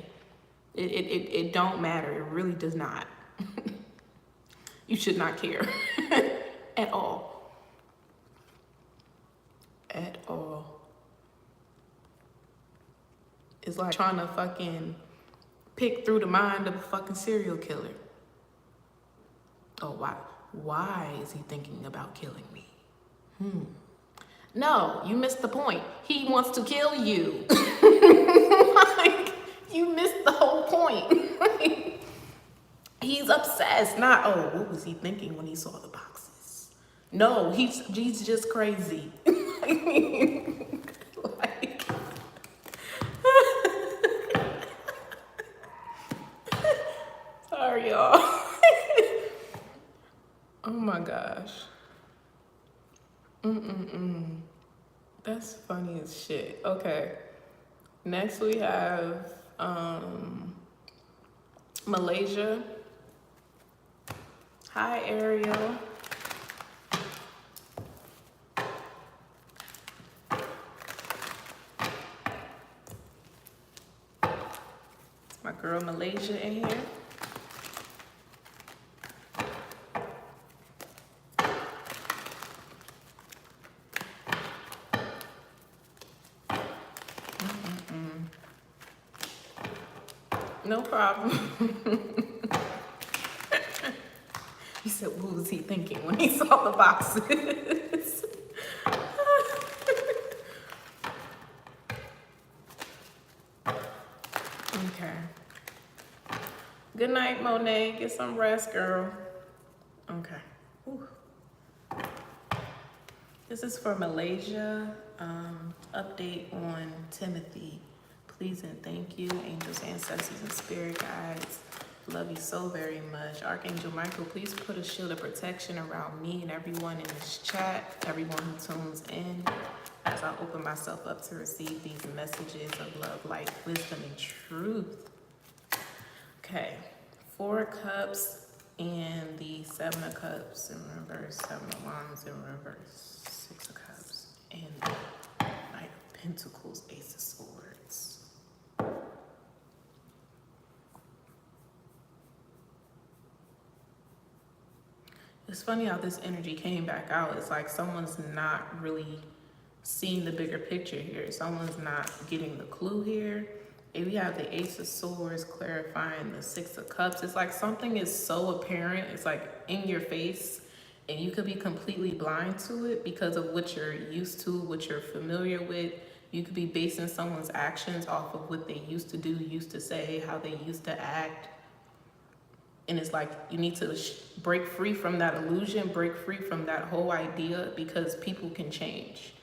It don't matter. It really does not. You should not care at all. At all. It's like trying to fucking pick through the mind of a fucking serial killer. Oh, why? Why is he thinking about killing me? No, you missed the point. He wants to kill you. Like, you missed the whole point. He's obsessed, not, oh, what was he thinking when he saw the boxes? No, he's just crazy. Like, sorry, y'all. Oh my gosh. That's funny as shit. Okay. Next we have Malaysia. Hi, Ariel. My girl Malaysia in here. No problem. He said, what was he thinking when he saw the boxes? Okay. Good night, Monet. Get some rest, girl. Okay. Ooh. This is for Malaysia. Update on Timothy. Please and thank you, angels, ancestors, and spirit guides. Love you so very much. Archangel Michael, please put a shield of protection around me and everyone in this chat, everyone who tunes in, as I open myself up to receive these messages of love, light, wisdom, and truth. Okay, 4 of Cups and the 7 of Cups in reverse, 7 of Wands in reverse, 6 of Cups, and the Knight of Pentacles, Ace of Swords. It's funny how this energy came back out. It's like someone's not really seeing the bigger picture here. Someone's not getting the clue here. If we have the Ace of Swords clarifying the 6 of Cups, it's like something is so apparent. It's like in your face, and you could be completely blind to it because of what you're used to, what you're familiar with. You could be basing someone's actions off of what they used to do, used to say, how they used to act. And it's like you need to break free from that illusion, break free from that whole idea, because people can change.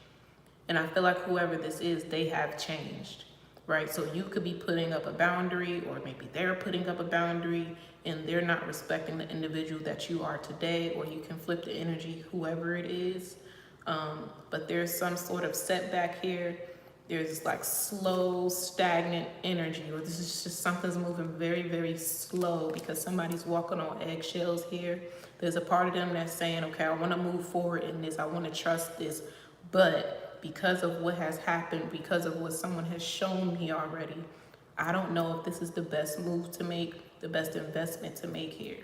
And I feel like whoever this is, they have changed, right? So you could be putting up a boundary, or maybe they're putting up a boundary and they're not respecting the individual that you are today, or you can flip the energy, whoever it is. But there's some sort of setback here. There's like slow, stagnant energy, or this is just something's moving very, very slow because somebody's walking on eggshells here. There's a part of them that's saying, okay, I want to move forward in this. I want to trust this. But because of what has happened, because of what someone has shown me already, I don't know if this is the best move to make, the best investment to make here.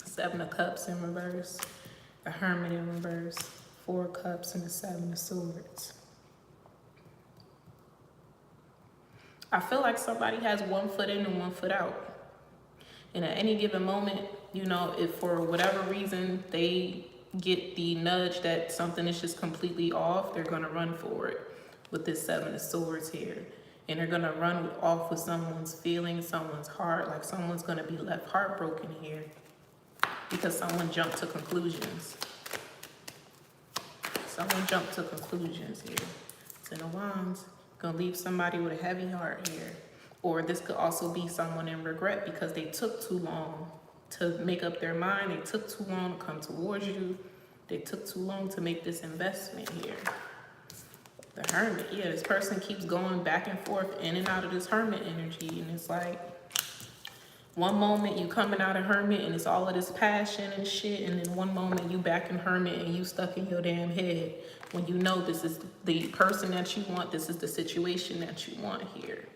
7 of Cups in reverse, the Hermit in reverse, 4 of Cups, and the 7 of Swords. I feel like somebody has 1 foot in and 1 foot out. And at any given moment, you know, if for whatever reason they get the nudge that something is just completely off, they're going to run for it with this 7 of Swords here. And they're going to run off with someone's feelings, someone's heart, like someone's going to be left heartbroken here because someone jumped to conclusions. Someone jumped to conclusions here. 10 of Wands. Gonna leave somebody with a heavy heart here. Or this could also be someone in regret because they took too long to make up their mind. They took too long to come towards you. They took too long to make this investment here. The Hermit, yeah, this person keeps going back and forth in and out of this Hermit energy. And it's like, one moment you coming out of Hermit and it's all of this passion and shit. And then one moment you back in Hermit and you stuck in your damn head. When you know this is the person that you want, this is the situation that you want here.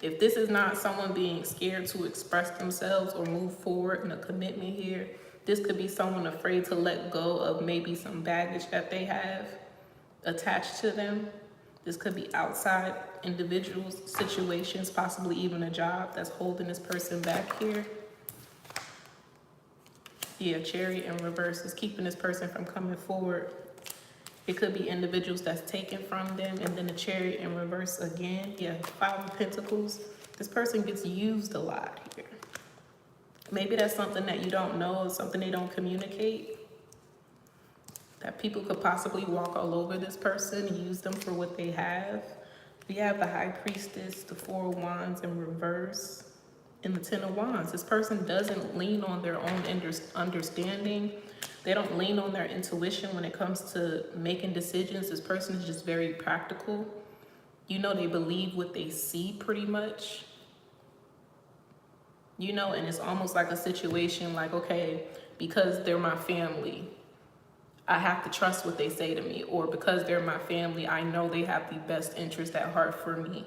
If this is not someone being scared to express themselves or move forward in a commitment here, this could be someone afraid to let go of maybe some baggage that they have attached to them. This could be outside individuals, situations, possibly even a job that's holding this person back here. Yeah, Chariot in reverse is keeping this person from coming forward. It could be individuals that's taken from them, and then the Chariot in reverse again. Yeah, 5 of Pentacles. This person gets used a lot here. Maybe that's something that you don't know, something they don't communicate. That people could possibly walk all over this person and use them for what they have. We have the High Priestess, the Four of Wands in reverse, and the Ten of Wands. This person doesn't lean on their own understanding. They don't lean on their intuition when it comes to making decisions. This person is just very practical. You know, they believe what they see pretty much. You know, and it's almost like a situation like, okay, because they're my family, I have to trust what they say to me. Or because they're my family, I know they have the best interest at heart for me.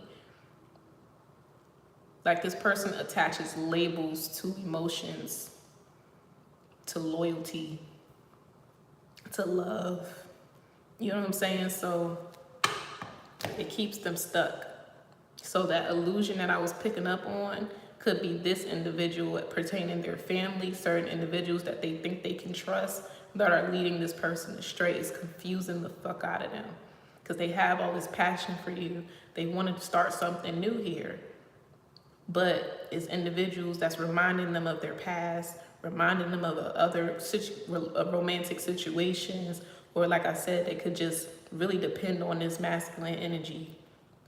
Like, this person attaches labels to emotions, to loyalty, to love. You know what I'm saying? So it keeps them stuck. So that illusion that I was picking up on could be this individual pertaining their family, certain individuals that they think they can trust that are leading this person astray. It's confusing the fuck out of them because they have all this passion for you. They want to start something new here. But it's individuals that's reminding them of their past, reminding them of other romantic situations, or like I said, they could just really depend on this masculine energy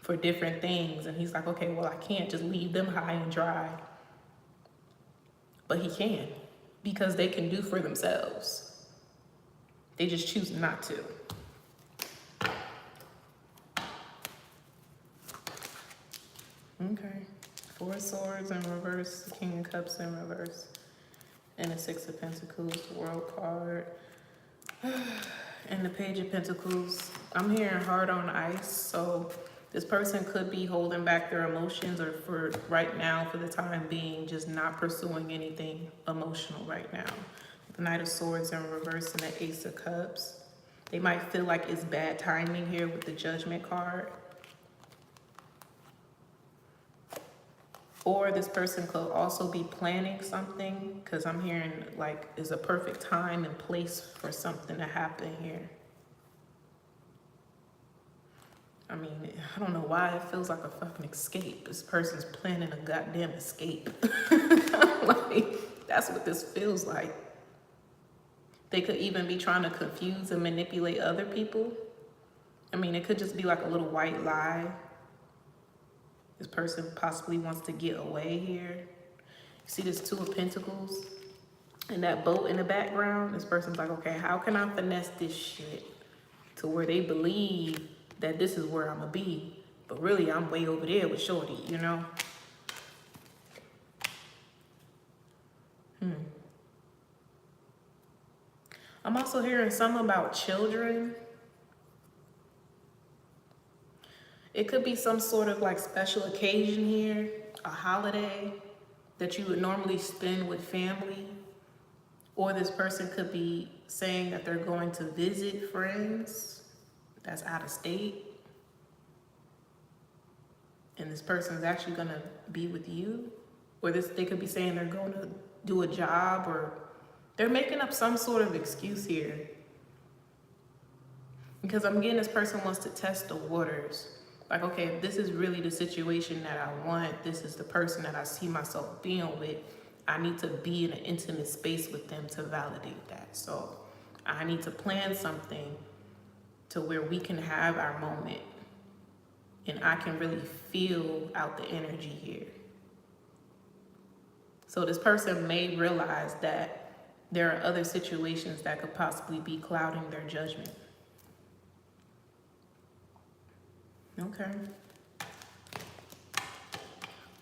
for different things. And he's like, okay, well, I can't just leave them high and dry. But he can, because they can do for themselves. They just choose not to. Okay. Four of Swords in reverse, King of Cups in reverse, and the Six of Pentacles, the World card, and the Page of Pentacles. I'm hearing hard on ice, so this person could be holding back their emotions, or for right now, for the time being, just not pursuing anything emotional right now. The Knight of Swords in reverse and the Ace of Cups. They might feel like it's bad timing here with the Judgment card. Or this person could also be planning something, because I'm hearing like it's a perfect time and place for something to happen here. I mean, I don't know why it feels like a fucking escape. This person's planning a goddamn escape. Like, that's what this feels like. They could even be trying to confuse and manipulate other people. I mean, it could just be like a little white lie. This person possibly wants to get away here. You see this Two of Pentacles and that boat in the background? This person's like, okay, how can I finesse this shit to where they believe that this is where I'm gonna be, but really I'm way over there with shorty, you know? I'm also hearing something about children. It could be some sort of like special occasion here, a holiday that you would normally spend with family. Or this person could be saying that they're going to visit friends that's out of state. And this person is actually going to be with you. Or they could be saying they're going to do a job, or they're making up some sort of excuse here. Because I'm getting this person wants to test the waters. Like, okay, if this is really the situation that I want, this is the person that I see myself being with, I need to be in an intimate space with them to validate that. So I need to plan something to where we can have our moment and I can really feel out the energy here. So this person may realize that there are other situations that could possibly be clouding their judgment. Okay.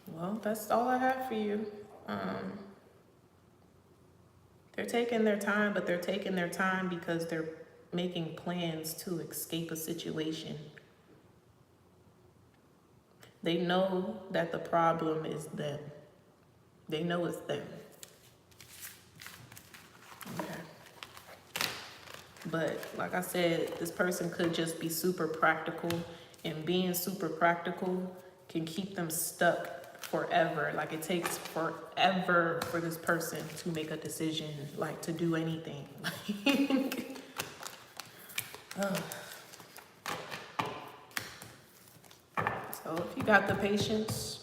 Well, that's all I have for you. They're taking their time, but they're taking their time because they're making plans to escape a situation. They know that the problem is them. They know it's them. Okay. But like I said, this person could just be super practical, and being super practical can keep them stuck forever. Like, it takes forever for this person to make a decision, like to do anything. So if you got the patience,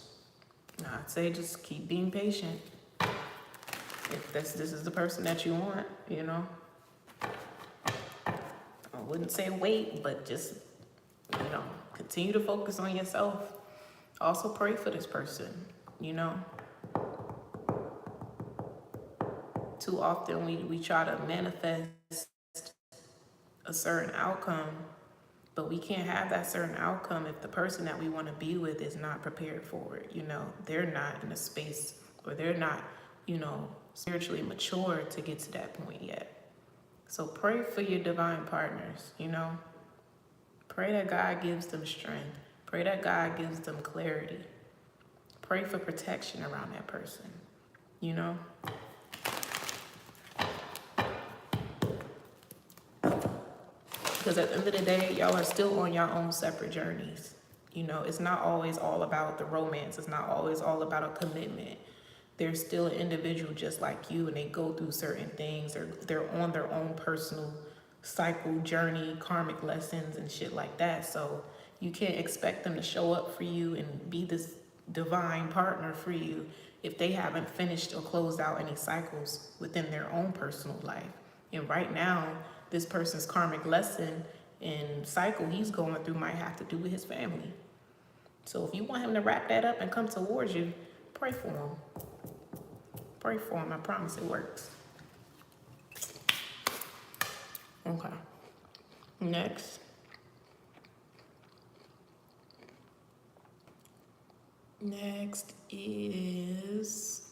I'd say just keep being patient. if this is the person that you want, you know. I wouldn't say wait, but just, you know, continue to focus on yourself. Also pray for this person, you know. Too often we try to manifest a certain outcome, but we can't have that certain outcome if the person that we want to be with is not prepared for it. You know, they're not in a space, or they're not, you know, spiritually mature to get to that point yet. So pray for your divine partners, you know. Pray that God gives them strength. Pray that God gives them clarity. Pray for protection around that person, you know. Because at the end of the day, y'all are still on your own separate journeys. You know, it's not always all about the romance. It's not always all about a commitment. They're still an individual just like you, and they go through certain things. They're on their own personal cycle, journey, karmic lessons and shit like that. So you can't expect them to show up for you and be this divine partner for you if they haven't finished or closed out any cycles within their own personal life. And right now, this person's karmic lesson and cycle he's going through might have to do with his family. So if you want him to wrap that up and come towards you, pray for him. Pray for him. I promise it works. Okay. Next. Next is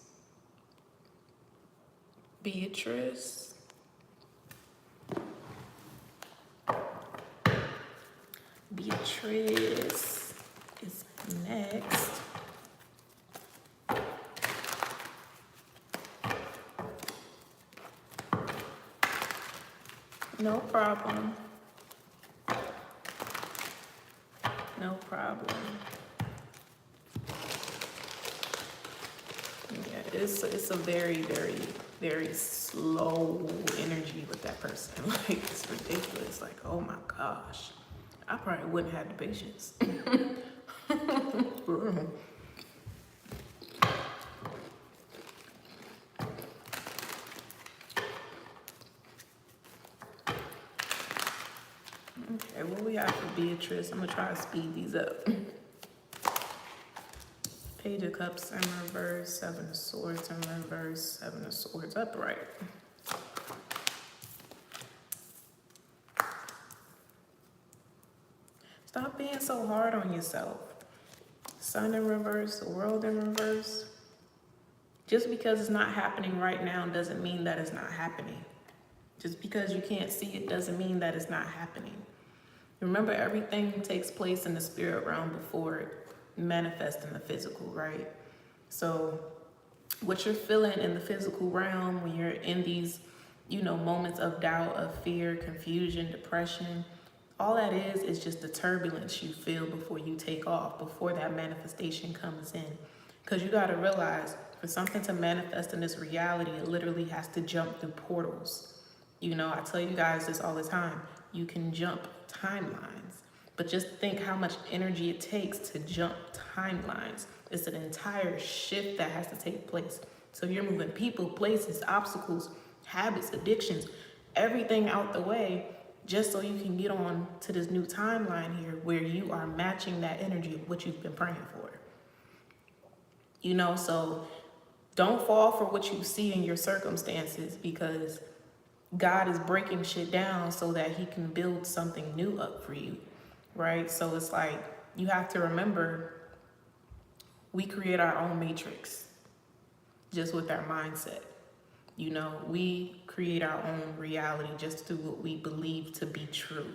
Beatrice. Beatrice is next. No problem. No problem. Yeah, it's a very, very, very slow energy with that person. Like, it's ridiculous. Like, oh my gosh. I probably wouldn't have the patience. For real. Okay, what we have for Beatrice? I'm gonna try to speed these up. Page of Cups in reverse, Seven of Swords in reverse, Seven of Swords upright. Stop being so hard on yourself. Sun in reverse, the World in reverse. Just because it's not happening right now doesn't mean that it's not happening. Just because you can't see it doesn't mean that it's not happening. Remember, everything takes place in the spirit realm before it manifests in the physical, right? So what you're feeling in the physical realm when you're in these, you know, moments of doubt, of fear, confusion, depression, all that is just the turbulence you feel before you take off, before that manifestation comes in. Because you got to realize, for something to manifest in this reality, it literally has to jump through portals. You know, I tell you guys this all the time. You can jump timelines, but just think how much energy it takes to jump timelines. It's an entire shift that has to take place. So you're moving people, places, obstacles, habits, addictions, everything out the way, just so you can get on to this new timeline here where you are matching that energy of what you've been praying for. You know, so don't fall for what you see in your circumstances, because God is breaking shit down so that he can build something new up for you, right? So it's like, you have to remember, we create our own matrix just with our mindset. You know, we create our own reality just through what we believe to be true.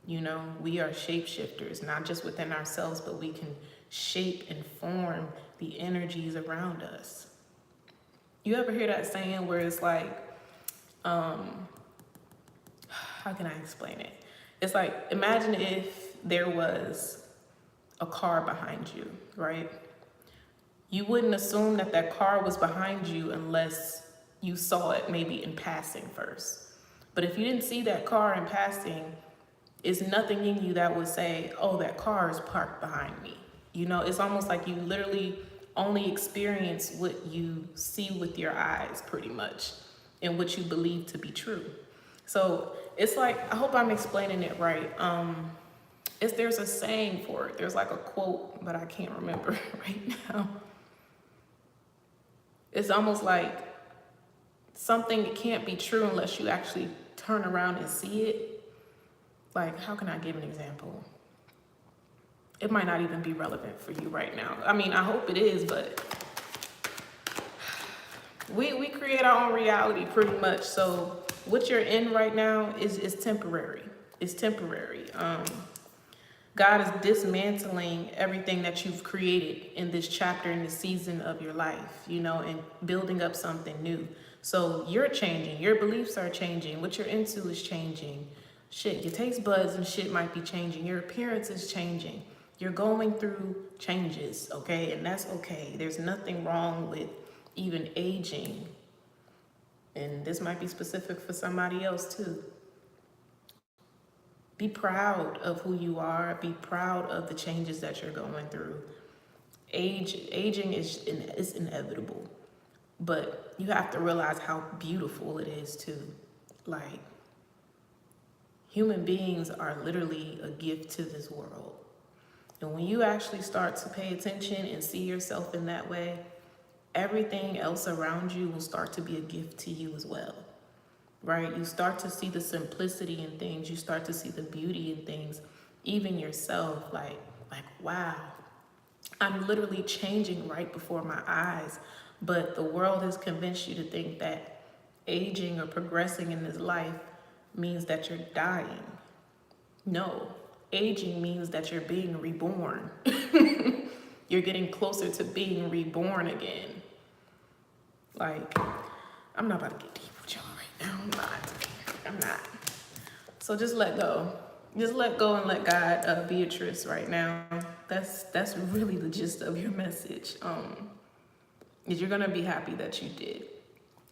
You know, we are shapeshifters, not just within ourselves, but we can shape and form the energies around us. You ever hear that saying where it's like, how can I explain it? It's like, imagine if there was a car behind you, right? You wouldn't assume that that car was behind you unless you saw it maybe in passing first. But if you didn't see that car in passing, it's nothing in you that would say, oh, that car is parked behind me. You know, it's almost like you literally only experience what you see with your eyes, pretty much, and what you believe to be true. So it's like, I hope I'm explaining it right. There's a saying for it. There's like a quote, but I can't remember right now. It's almost like something can't be true unless you actually turn around and see it. Like, how can I give an example? It might not even be relevant for you right now. I mean, I hope it is, but we create our own reality pretty much. So what you're in right now is temporary. It's temporary. God is dismantling everything that you've created in this chapter, in the season of your life, you know, and building up something new. So you're changing, your beliefs are changing, what you're into is changing. Shit, your taste buds and shit might be changing, your appearance is changing. You're going through changes, okay? And that's okay. There's nothing wrong with even aging. And this might be specific for somebody else too. Be proud of who you are. Be proud of the changes that you're going through. Aging is inevitable, but you have to realize how beautiful it is too. Like, human beings are literally a gift to this world. And when you actually start to pay attention and see yourself in that way, everything else around you will start to be a gift to you as well. Right? You start to see the simplicity in things. You start to see the beauty in things, even yourself. Like, wow, I'm literally changing right before my eyes. But the world has convinced you to think that aging or progressing in this life means that you're dying. No, aging means that you're being reborn. You're getting closer to being reborn again. Like, I'm not about to get deep with y'all right now. I'm not. So just let go. Just let go and let God be your truth right now. That's really the gist of your message. Is you're gonna be happy that you did.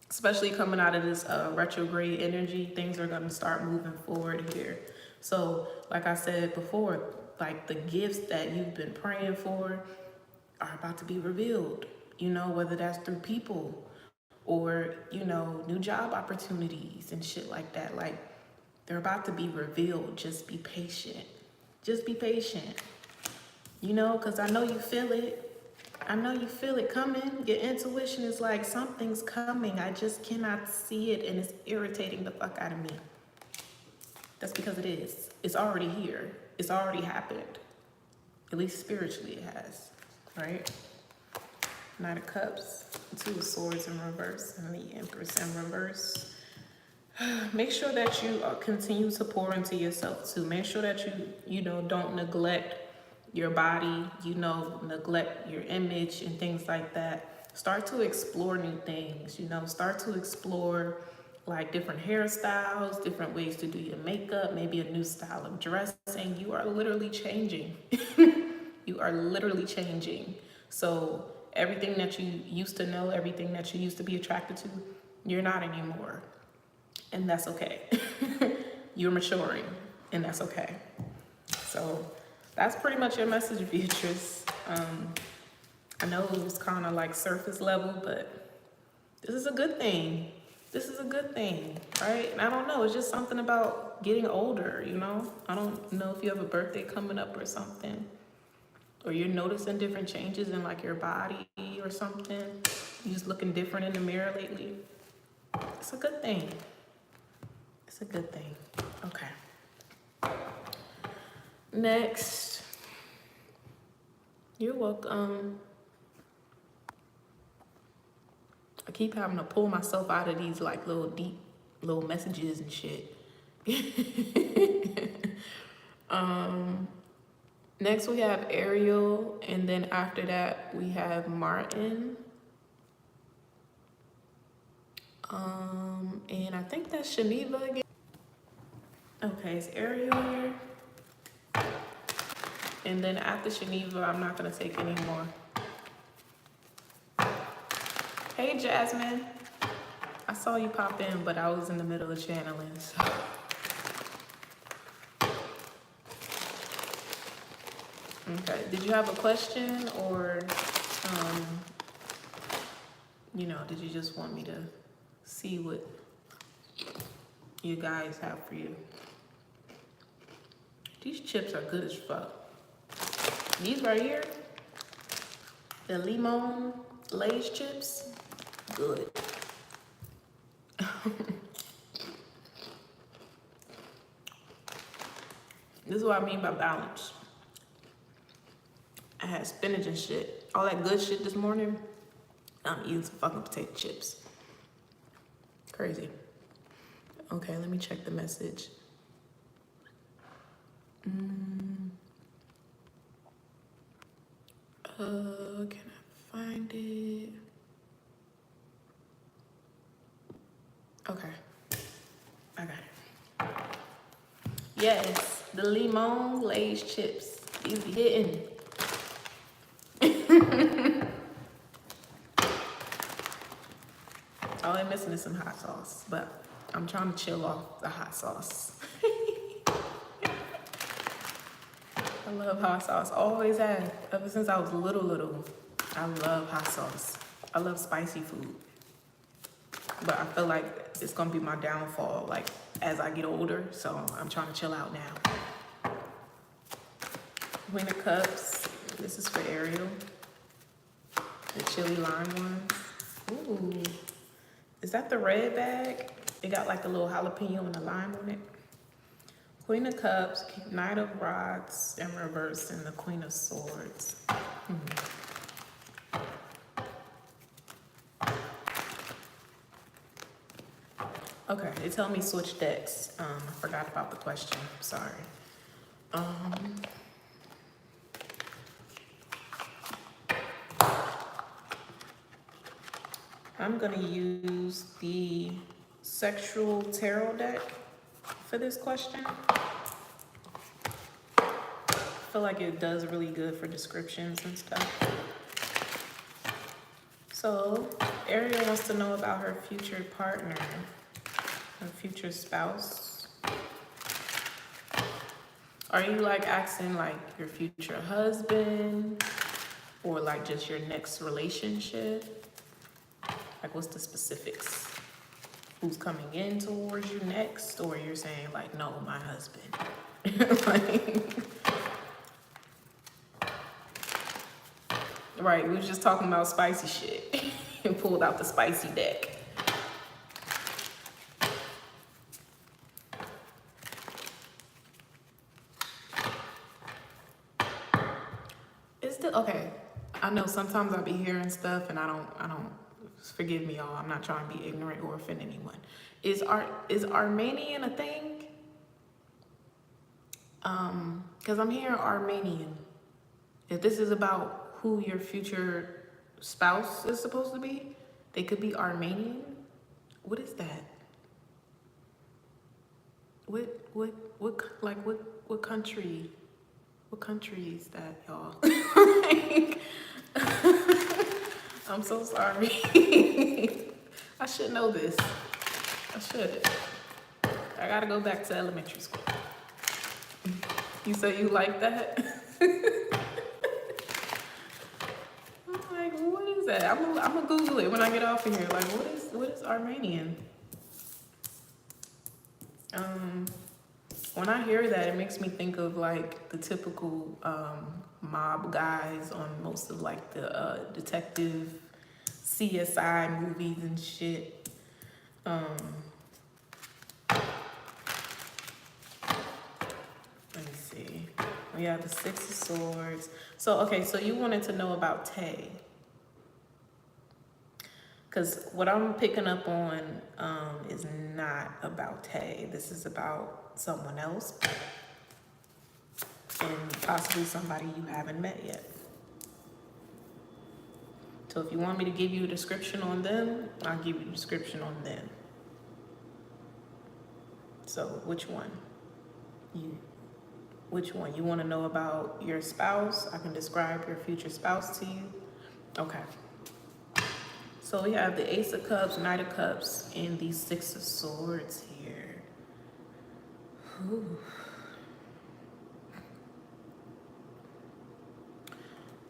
Especially coming out of this retrograde energy, things are gonna start moving forward here. So like I said before, like the gifts that you've been praying for are about to be revealed, you know, whether that's through people or, you know, new job opportunities and shit like that. Like, they're about to be revealed. Just be patient. Just be patient. You know, because I know you feel it. I know you feel it coming. Your intuition is like, something's coming. I just cannot see it, and it's irritating the fuck out of me. That's because it is. It's already here. It's already happened. At least spiritually it has, right? Knight of Cups, Two of Swords in reverse, and the Empress in reverse. Make sure that you continue to pour into yourself too. Make sure that you know, don't neglect your body, you know, neglect your image and things like that. Start to explore new things, you know, start to explore like different hairstyles, different ways to do your makeup, maybe a new style of dressing. You are literally changing. You are literally changing. So everything that you used to know, everything that you used to be attracted to, you're not anymore. And that's okay. You're maturing, and that's okay. So that's pretty much your message, Beatrice. I know it was kind of like surface level, but this is a good thing. This is a good thing, right? And I don't know, it's just something about getting older, you know? I don't know if you have a birthday coming up or something, or you're noticing different changes in like your body or something. You're just looking different in the mirror lately. It's a good thing. It's a good thing. Okay. Next. You're welcome. I keep having to pull myself out of these like little deep little messages and shit. Next we have Ariel, and then after that we have Martin. And I think that's Shaniva again. Okay, it's Ariel here. And then after Shaniva, I'm not gonna take any more. Hey, Jasmine. I saw you pop in, but I was in the middle of channeling, so. Okay, did you have a question or You know, did you just want me to see what you guys have for you? These chips are good as fuck. These right here, the limon Lay's chips, good. This is what I mean by balance. I had spinach and shit. All that good shit this morning. I'm eating some fucking potato chips. Crazy. Okay, let me check the message. Can I find it? Okay, I got it. Yes, the limon Lay's chips. These be hitting. All I'm missing is some hot sauce, but I'm trying to chill off the hot sauce. I love hot sauce, always have. Ever since I was little, I love hot sauce. I love spicy food. But I feel like it's gonna be my downfall, like, as I get older, so I'm trying to chill out now. Queen of Cups, this is for Ariel. The chili lime ones. Ooh, is that the red bag? It got like a little jalapeno and a lime on it. Queen of Cups, Knight of Rods in reverse, and the Queen of Swords. Okay, they tell me switch decks. I forgot about the question, sorry. I'm gonna use the Sexual Tarot deck for this question. I feel like it does really good for descriptions and stuff. So, Ariel wants to know about her future partner, her future spouse. Are you like asking like your future husband or like just your next relationship? Like what's the specifics? Who's coming in towards you next? Or you're saying like, no, my husband. Like, right, we were just talking about spicy shit and pulled out the spicy deck. Okay, I know sometimes I'll be hearing stuff and I don't, forgive me y'all, I'm not trying to be ignorant or offend anyone. Is Armenian a thing? Cause I'm hearing Armenian. If this is about who your future spouse is supposed to be, they could be Armenian. What is that? What country? What country is that, y'all? Like, I'm so sorry. I should know this. I should. I gotta go back to elementary school. You say you like that? I'm like, what is that? I'm gonna Google it when I get off of here. Like, what is Armenian? When I hear that, it makes me think of like the typical mob guys on most of like the detective CSI movies and shit. Let me see. We have the Six of Swords. So, okay, so you wanted to know about Tay. Because what I'm picking up on is not about Tay. This is about someone else. And possibly somebody you haven't met yet. So if you want me to give you a description on them, I'll give you a description on them. So which one? Which one? You want to know about your spouse? I can describe your future spouse to you. Okay. So we have the Ace of Cups, Knight of Cups, and the Six of Swords here. Ooh.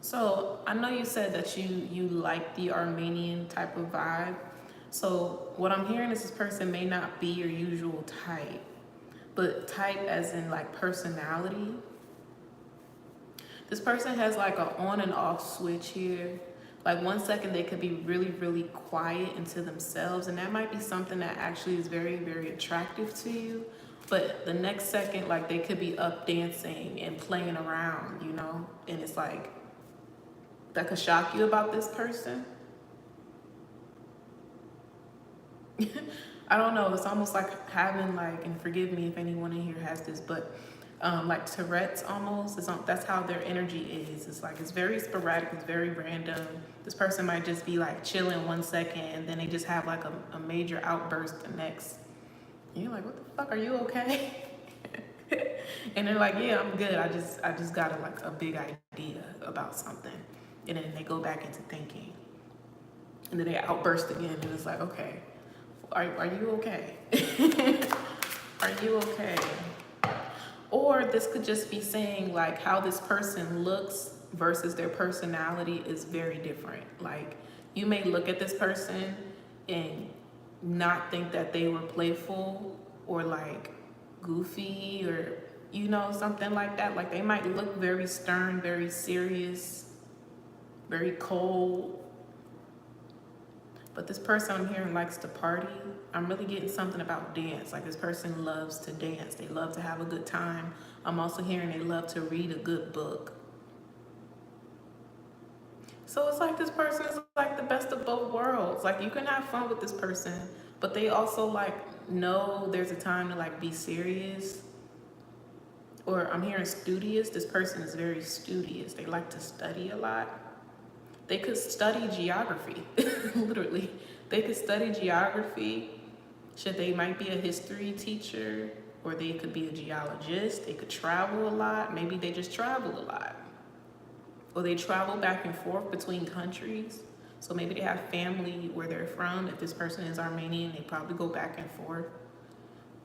So I know you said that you like the Armenian type of vibe. So what I'm hearing is this person may not be your usual type, but type as in like personality. This person has like an on and off switch here. Like 1 second they could be really, really quiet into themselves, and that might be something that actually is very, very attractive to you. But the next second, like they could be up dancing and playing around, you know? And it's like, that could shock you about this person. I don't know, it's almost like having like, and forgive me if anyone in here has this, but like Tourette's almost. That's how their energy is. It's like, it's very sporadic, it's very random. This person might just be like chilling 1 second and then they just have like a major outburst the next. And you're like, what the fuck, are you okay? And they're like, yeah, I'm good. I just got a big idea about something. And then they go back into thinking. And then they outburst again and it's like, okay, are you okay? Are you okay? Or this could just be saying like how this person looks versus their personality is very different. Like you may look at this person and not think that they were playful or like goofy or, you know, something like that. Like they might look very stern, very serious, very cold. But this person I'm hearing likes to party. I'm really getting something about dance. Like this person loves to dance. They love to have a good time. I'm also hearing they love to read a good book. So it's like this person is like the best of both worlds. Like you can have fun with this person, but they also like know there's a time to like be serious. Or I'm hearing studious. This person is very studious. They like to study a lot. They could study geography, literally. They could study geography. They might be a history teacher, or they could be a geologist. They could travel a lot. Maybe they just travel a lot. Or they travel back and forth between countries. So maybe they have family where they're from. If this person is Armenian, they probably go back and forth.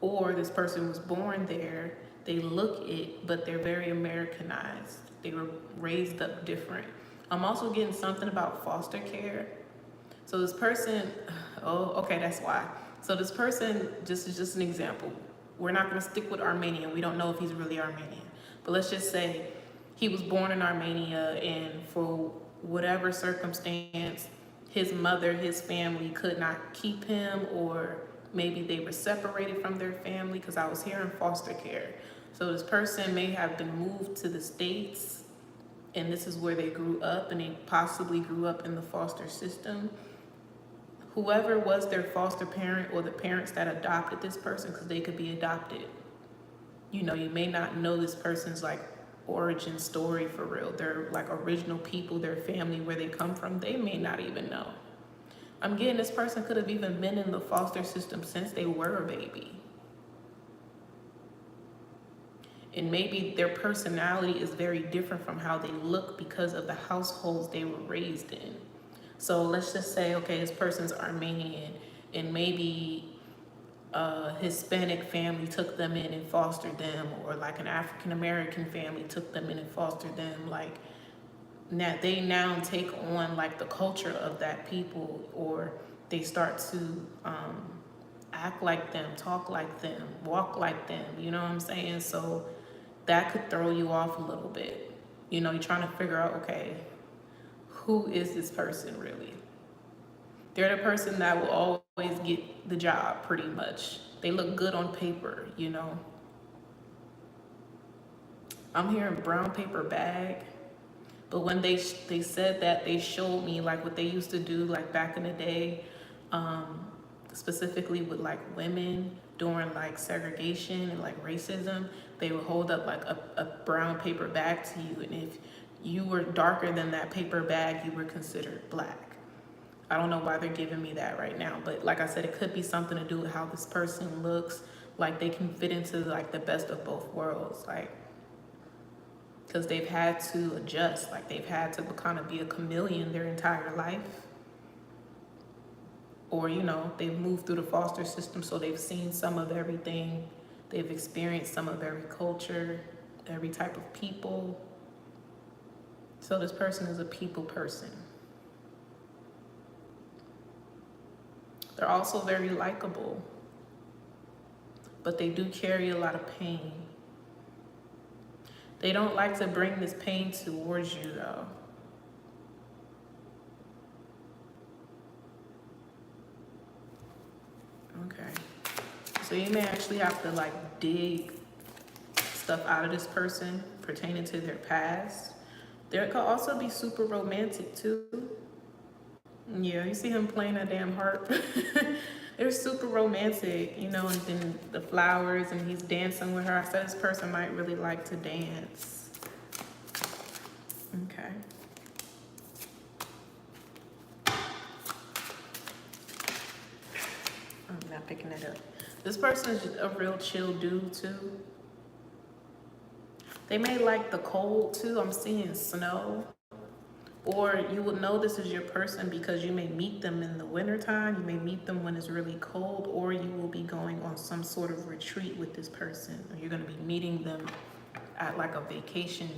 Or this person was born there. They look it, but they're very Americanized. They were raised up different. I'm also getting something about foster care. So this person, oh, okay, that's why. So this person, just is just an example. We're not gonna stick with Armenian. We don't know if he's really Armenian. But let's just say he was born in Armenia and for whatever circumstance, his mother, his family could not keep him, or maybe they were separated from their family, because I was hearing foster care. So this person may have been moved to the States, and this is where they grew up, and they possibly grew up in the foster system. Whoever was their foster parent or the parents that adopted this person, because they could be adopted. You know, you may not know this person's like origin story for real. They're like original people, their family, where they come from, they may not even know. I'm getting this person could have even been in the foster system since they were a baby. And maybe their personality is very different from how they look because of the households they were raised in. So let's just say, okay, this person's Armenian, and maybe a Hispanic family took them in and fostered them, or like an African American family took them in and fostered them. Like now they now take on like the culture of that people, or they start to act like them, talk like them, walk like them. You know what I'm saying? So that could throw you off a little bit. You know, you're trying to figure out, okay, who is this person really? They're the person that will always get the job, pretty much. They look good on paper, you know. I'm hearing brown paper bag, but when they said that, they showed me like what they used to do like back in the day, specifically with like women during like segregation and like racism. They would hold up like a brown paper bag to you, and if you were darker than that paper bag, you were considered black. I don't know why they're giving me that right now, but like I said, it could be something to do with how this person looks. Like they can fit into like the best of both worlds, like because they've had to adjust, like they've had to kind of be a chameleon their entire life. Or, you know, they've moved through the foster system, so they've seen some of everything. They've experienced some of every culture, every type of people. So this person is a people person. They're also very likable, but they do carry a lot of pain. They don't like to bring this pain towards you though. Okay. So you may actually have to like dig stuff out of this person pertaining to their past. There could also be super romantic too. Yeah, you see him playing a damn harp. They're super romantic, you know, and then the flowers and he's dancing with her. I said this person might really like to dance. Okay. I'm not picking it up. This person is just a real chill dude too. They may like the cold too. I'm seeing snow. Or you will know this is your person because you may meet them in the wintertime. You may meet them when it's really cold, or you will be going on some sort of retreat with this person. Or you're going to be meeting them at like a vacation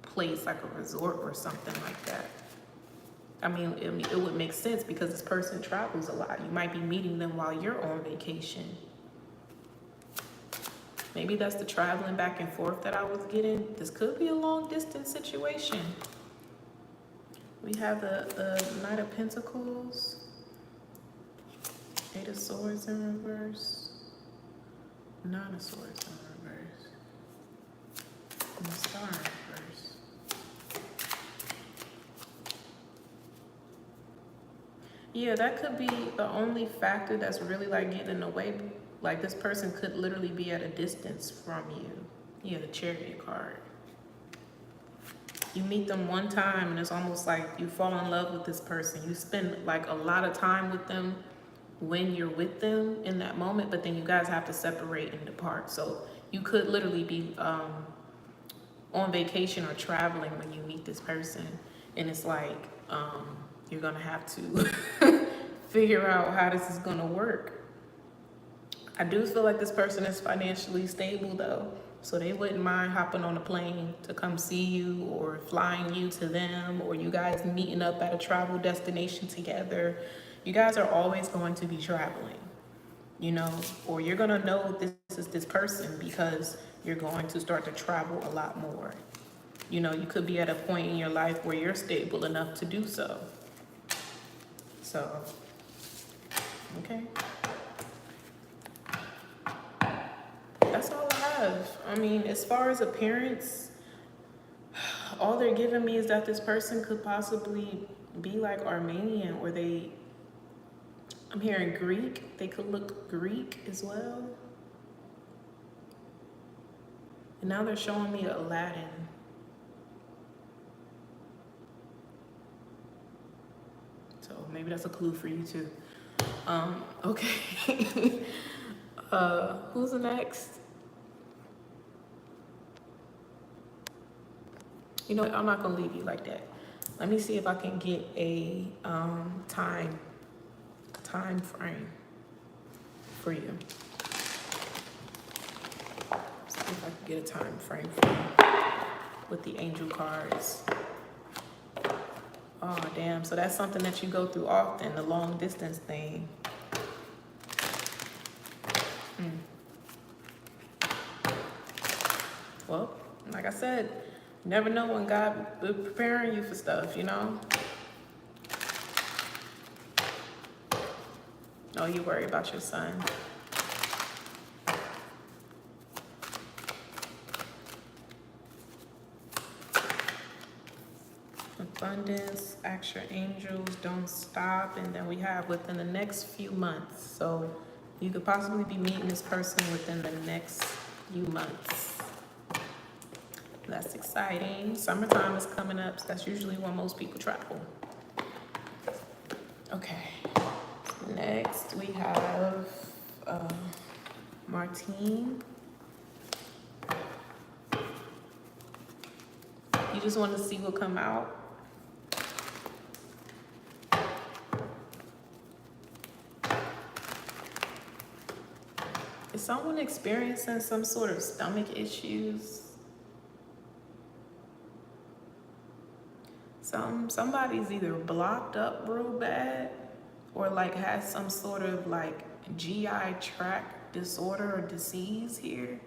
place, like a resort or something like that. I mean, it would make sense because this person travels a lot. You might be meeting them while you're on vacation. Maybe that's the traveling back and forth that I was getting. This could be a long distance situation. We have the Knight of Pentacles, Eight of Swords in reverse, Nine of Swords in reverse, and the Star in reverse. Yeah, that could be the only factor that's really like getting in the way. Like this person could literally be at a distance from you. Yeah, the Chariot card. You meet them one time and it's almost like you fall in love with this person. You spend like a lot of time with them when you're with them in that moment, but then you guys have to separate and depart. So you could literally be on vacation or traveling when you meet this person. And it's like, you're gonna have to figure out how this is gonna work. I do feel like this person is financially stable though. So they wouldn't mind hopping on a plane to come see you, or flying you to them, or you guys meeting up at a travel destination together. You guys are always going to be traveling, you know, or you're going to know this is this person because you're going to start to travel a lot more. You know, you could be at a point in your life where you're stable enough to do so. So, okay. That's all I have. I mean, as far as appearance, all they're giving me is that this person could possibly be like Armenian, or I'm hearing Greek. They could look Greek as well. And now they're showing me Aladdin. So maybe that's a clue for you too. Okay. Who's next? You know what? I'm not gonna leave you like that. Let me see if I can get a time frame for you. See if I can get a time frame for you with the angel cards. Oh damn! So that's something that you go through often, the long distance thing. Well, like I said, you never know when God is preparing you for stuff, you know? Oh, you worry about your son. Abundance, ask your angels, don't stop. And then we have within the next few months. So you could possibly be meeting this person within the next few months. That's exciting. Summertime is coming up, so that's usually when most people travel. Okay. Next, we have Martine. You just want to see what come out. Is someone experiencing some sort of stomach issues? Somebody's either blocked up real bad or like has some sort of like GI tract disorder or disease here.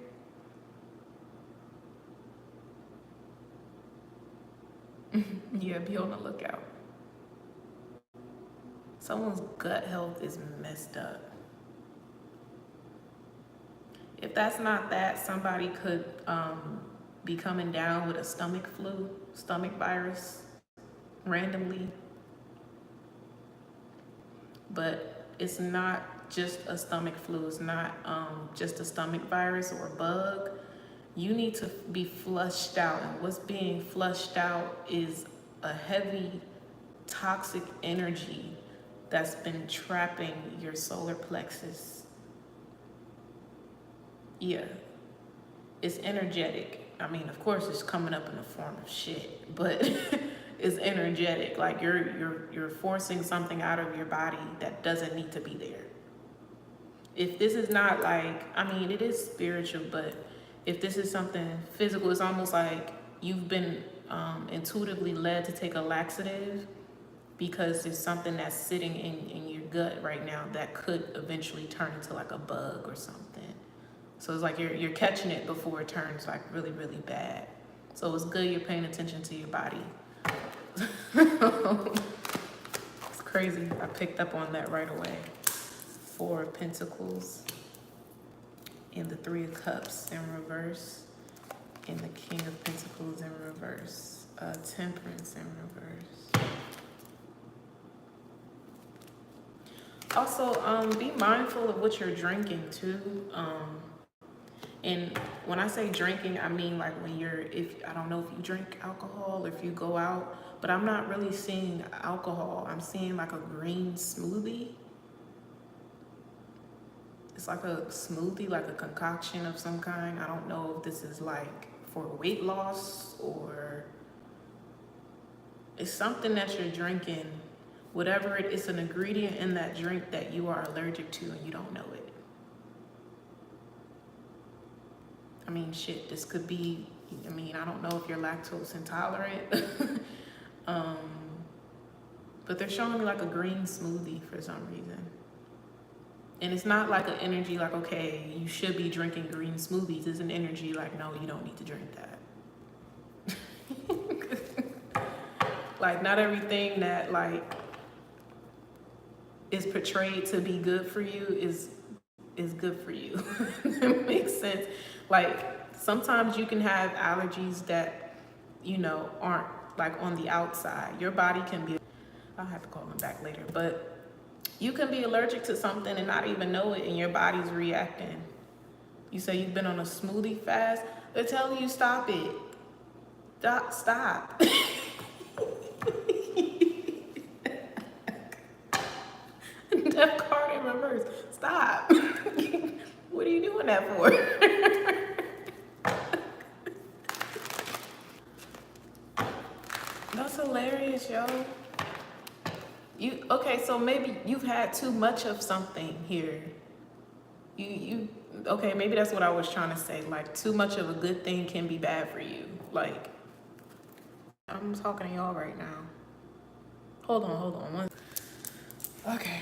Yeah, be on the lookout. Someone's gut health is messed up. If that's not that, somebody could be coming down with a stomach flu, stomach virus, randomly. But it's not just a stomach flu. It's not just a stomach virus or a bug. You need to be flushed out. And what's being flushed out is a heavy toxic energy that's been trapping your solar plexus. Yeah, it's energetic. I mean, of course, it's coming up in the form of shit, but it's energetic. Like you're forcing something out of your body that doesn't need to be there. If this is not like, I mean, it is spiritual, but if this is something physical, it's almost like you've been intuitively led to take a laxative because there's something that's sitting in your gut right now that could eventually turn into like a bug or something. So it's like you're catching it before it turns like really, really bad. So it's good you're paying attention to your body. It's crazy. I picked up on that right away. 4 of Pentacles and the 3 of Cups in reverse and the King of Pentacles in reverse. Temperance in reverse. Also, be mindful of what you're drinking too. And when I say drinking, I mean like when I don't know if you drink alcohol or if you go out, but I'm not really seeing alcohol. I'm seeing like a green smoothie. It's like a smoothie, like a concoction of some kind. I don't know if this is like for weight loss or it's something that you're drinking. Whatever it is, an ingredient in that drink that you are allergic to and you don't know it. I mean, shit, this could be, I mean, I don't know if you're lactose intolerant. But they're showing me like a green smoothie for some reason. And it's not like an energy like, okay, you should be drinking green smoothies. It's an energy like, no, you don't need to drink that. Like, not everything that like is portrayed to be good for you is good for you. It makes sense. Like sometimes you can have allergies that, you know, aren't like on the outside. Your body can be, I'll have to call them back later, but you can be allergic to something and not even know it and your body's reacting. You say you've been on a smoothie fast, they're telling you stop it. Stop. Death card in reverse. Stop. What are you doing that for? That's hilarious, yo. Okay, so maybe you've had too much of something here. Okay, maybe that's what I was trying to say. Like, too much of a good thing can be bad for you. Like, I'm talking to y'all right now. Hold on. Okay.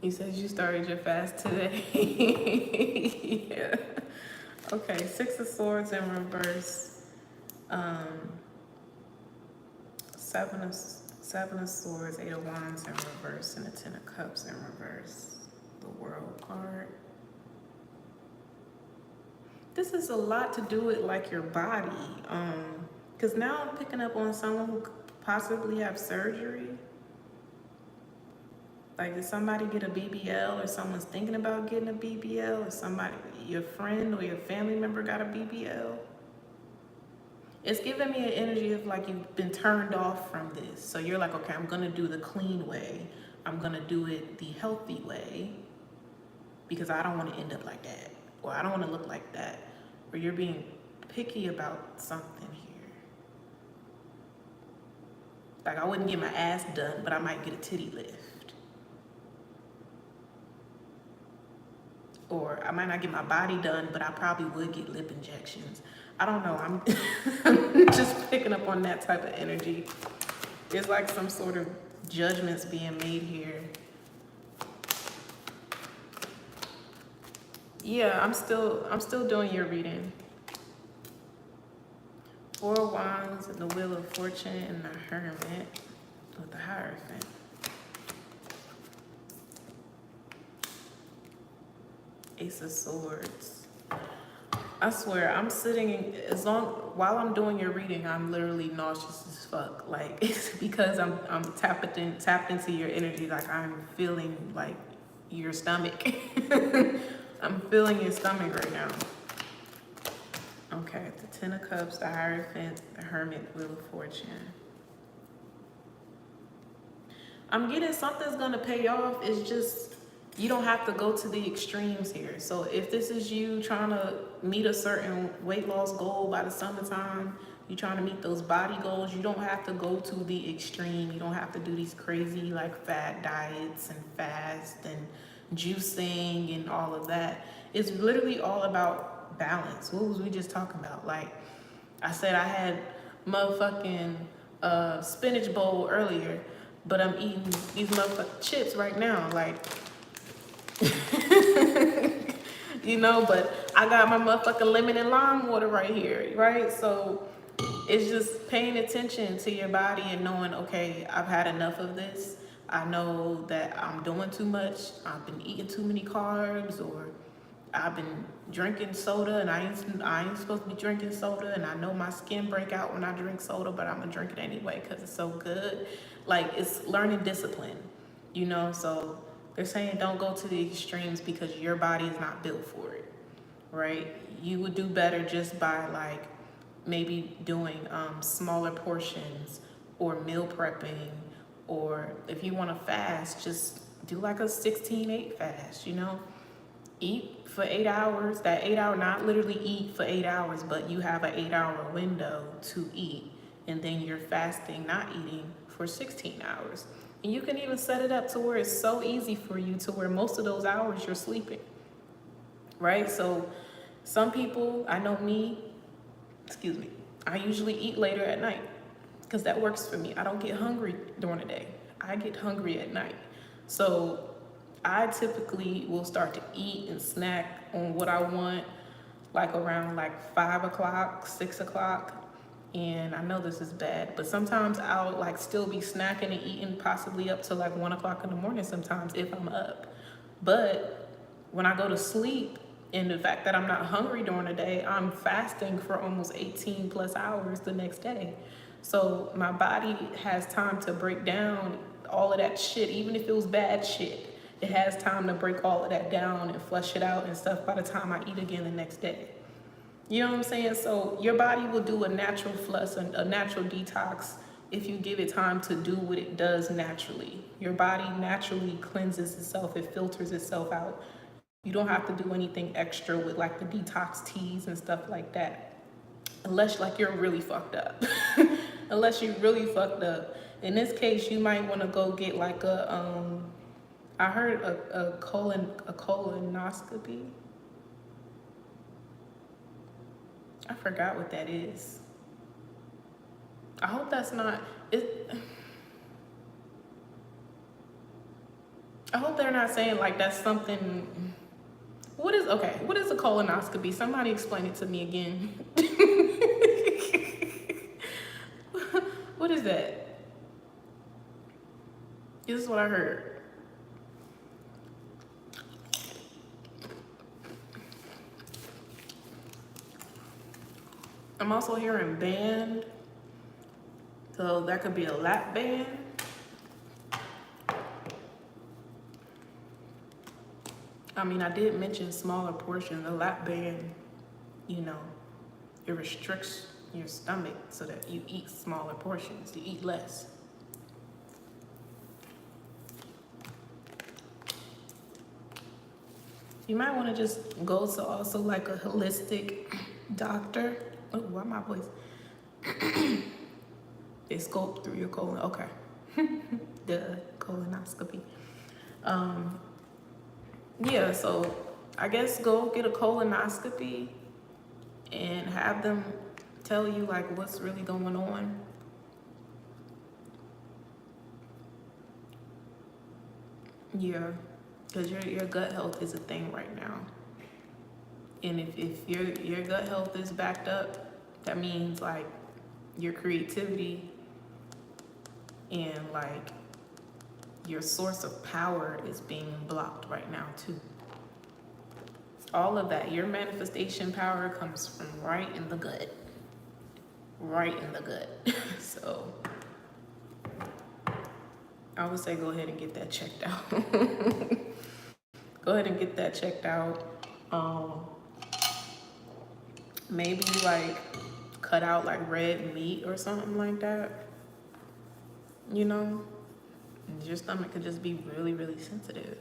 You said you started your fast today. Yeah. Okay, 6 of Swords in reverse. 7 of Swords, 8 of Wands in reverse, and the 10 of Cups in reverse. The World card. This is a lot to do with like your body. Because now I'm picking up on someone who could possibly have surgery. Like, did somebody get a BBL or someone's thinking about getting a BBL or somebody, your friend or your family member got a BBL? It's giving me an energy of like you've been turned off from this. So you're like, okay, I'm going to do the clean way. I'm going to do it the healthy way because I don't want to end up like that. Or I don't want to look like that. Or you're being picky about something here. Like, I wouldn't get my ass done, but I might get a titty lift. or I might not get my body done, but I probably would get lip injections. I don't know. I'm I'm just picking up on that type of energy. There's like some sort of judgments being made here. Yeah, I'm still doing your reading. 4 of Wands and the Wheel of Fortune and the Hermit with the Hierophant. Ace of Swords. I swear, I'm sitting while I'm doing your reading, I'm literally nauseous as fuck. Like, it's because I'm tapped into your energy. Like, I'm feeling like your stomach. I'm feeling your stomach right now. Okay, the 10 of Cups, the Hierophant, the Hermit, Wheel of Fortune. I'm getting something's gonna pay off. It's just, you don't have to go to the extremes here. So if this is you trying to meet a certain weight loss goal by the summertime, you're trying to meet those body goals, you don't have to go to the extreme. You don't have to do these crazy like fat diets and fast and juicing and all of that. It's literally all about balance. What was we just talking about? Like I said, I had motherfucking spinach bowl earlier, but I'm eating these motherfucking chips right now. Like, you know, but I got my motherfucking lemon and lime water right here, right? So it's just paying attention to your body and knowing, okay, I've had enough of this. I know that I'm doing too much. I've been eating too many carbs, or I've been drinking soda and I ain't supposed to be drinking soda, and I know my skin break out when I drink soda, but I'm gonna drink it anyway because it's so good. Like, it's learning discipline, you know? So they're saying don't go to the extremes because your body is not built for it, right? You would do better just by like maybe doing smaller portions or meal prepping, or if you want to fast, just do like a 16-8 fast, you know? Eat for 8 hours. That 8 hour, not literally eat for 8 hours, but you have an 8-hour window to eat, and then you're fasting, not eating, for 16 hours. And you can even set it up to where it's so easy for you to where most of those hours you're sleeping, right? So some people, I know me, excuse me, I usually eat later at night because that works for me. I don't get hungry during the day. I get hungry at night. So I typically will start to eat and snack on what I want like around like 5 o'clock, 6 o'clock. And I know this is bad, but sometimes I'll like still be snacking and eating possibly up to like 1 o'clock in the morning sometimes if I'm up. But when I go to sleep, and the fact that I'm not hungry during the day, I'm fasting for almost 18 plus hours the next day. So my body has time to break down all of that shit, even if it was bad shit. It has time to break all of that down and flush it out and stuff by the time I eat again the next day. You know what I'm saying? So your body will do a natural flush, a natural detox, if you give it time to do what it does naturally. Your body naturally cleanses itself. It filters itself out. You don't have to do anything extra with like the detox teas and stuff like that. Unless like you're really fucked up. Unless you really fucked up. In this case, you might want to go get like I heard a colonoscopy. I forgot what that is. I hope that's not it. I hope they're not saying like that's something. What is a colonoscopy? Somebody explain it to me again. What is that? This is what I heard. I'm also hearing band. So that could be a lap band. I mean, I did mention smaller portion. The lap band, you know, it restricts your stomach so that you eat smaller portions. You eat less. You might want to just go to also like a holistic doctor. Oh, why my voice? They scope through your colon. Okay. The colonoscopy. Yeah, so I guess go get a colonoscopy and have them tell you like what's really going on. Yeah, because your gut health is a thing right now. And if your gut health is backed up, that means like your creativity and like your source of power is being blocked right now too. All of that, your manifestation power comes from right in the gut. Right in the gut. So I would say go ahead and get that checked out. Go ahead and get that checked out. Maybe like cut out like red meat or something like that. You know, your stomach could just be really, really sensitive.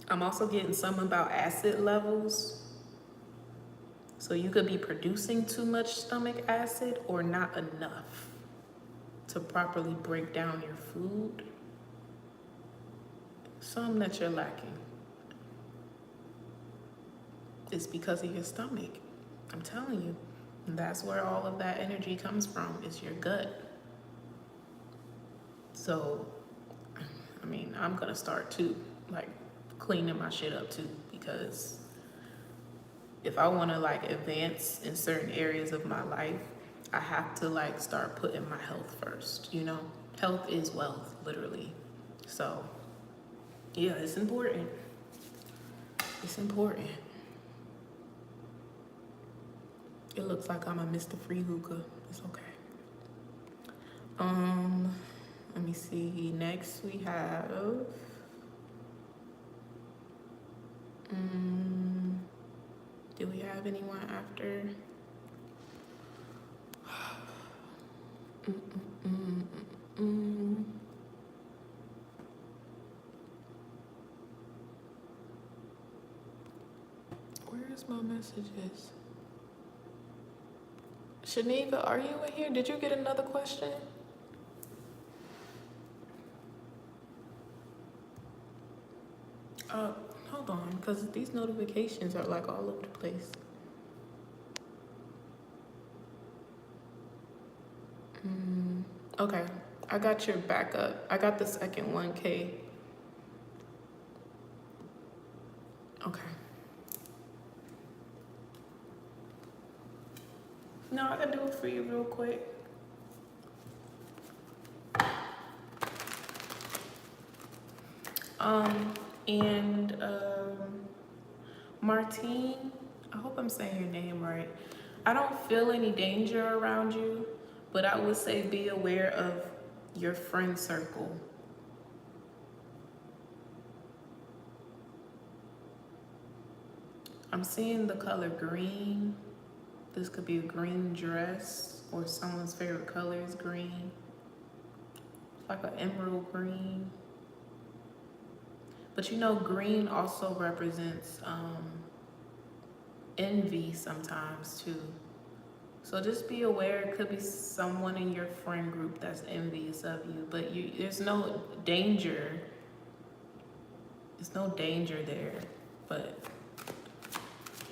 I'm also getting something about acid levels. So you could be producing too much stomach acid or not enough to properly break down your food. Something that you're lacking. It's because of your stomach. I'm telling you. And that's where all of that energy comes from, is your gut. So, I mean, I'm gonna start too, like cleaning my shit up too, because if I wanna like advance in certain areas of my life, I have to like start putting my health first, you know? Health is wealth, literally. So, yeah, it's important. It's important. It looks like I'm a Mr. Free Hookah. It's okay. Let me see. Next we have do we have anyone after? Where's my messages? Shaniva, are you in here? Did you get another question? Hold on, because these notifications are like all over the place. Okay, I got your backup. I got the second 1K. Okay. No, I can do it for you real quick. Martine, I hope I'm saying your name right. I don't feel any danger around you, but I would say be aware of your friend circle. I'm seeing the color green. This could be a green dress, or someone's favorite color is green. It's like an emerald green. But you know, green also represents envy sometimes too. So just be aware, it could be someone in your friend group that's envious of you, but there's no danger. There's no danger there, but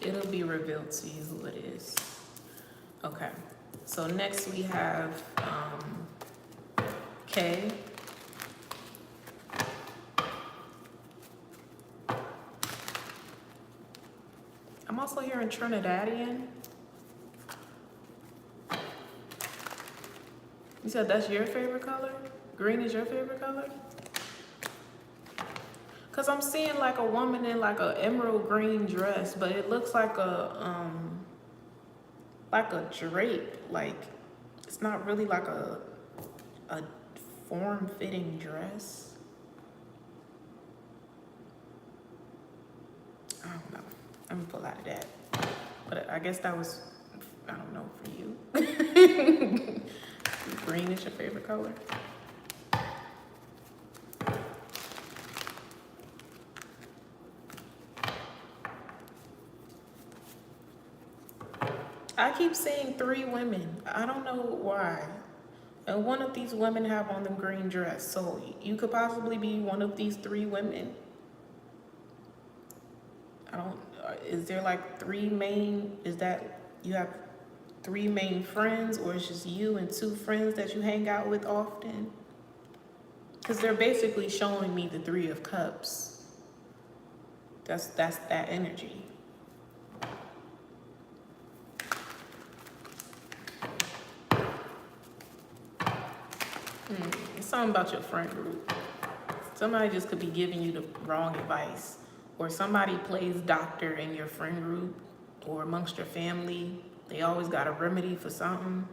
it'll be revealed to you who it is. Okay, so next we have K. I'm also hearing Trinidadian. You said that's your favorite color? Green is your favorite color? Cause I'm seeing like a woman in like a emerald green dress, but it looks like a drape. Like it's not really like a form-fitting dress. I don't know. Let me pull out of that. But I guess that was, I don't know, for you. Green is your favorite color? I keep seeing 3 women. I don't know why. And one of these women have on the green dress. So you could possibly be one of these 3 women. I don't, is there like three main, is that, you have three main friends, or it's just you and two friends that you hang out with often? Because they're basically showing me the Three of Cups. That's that energy. It's something about your friend group. Somebody just could be giving you the wrong advice, or somebody plays doctor in your friend group or amongst your family. They always got a remedy for something.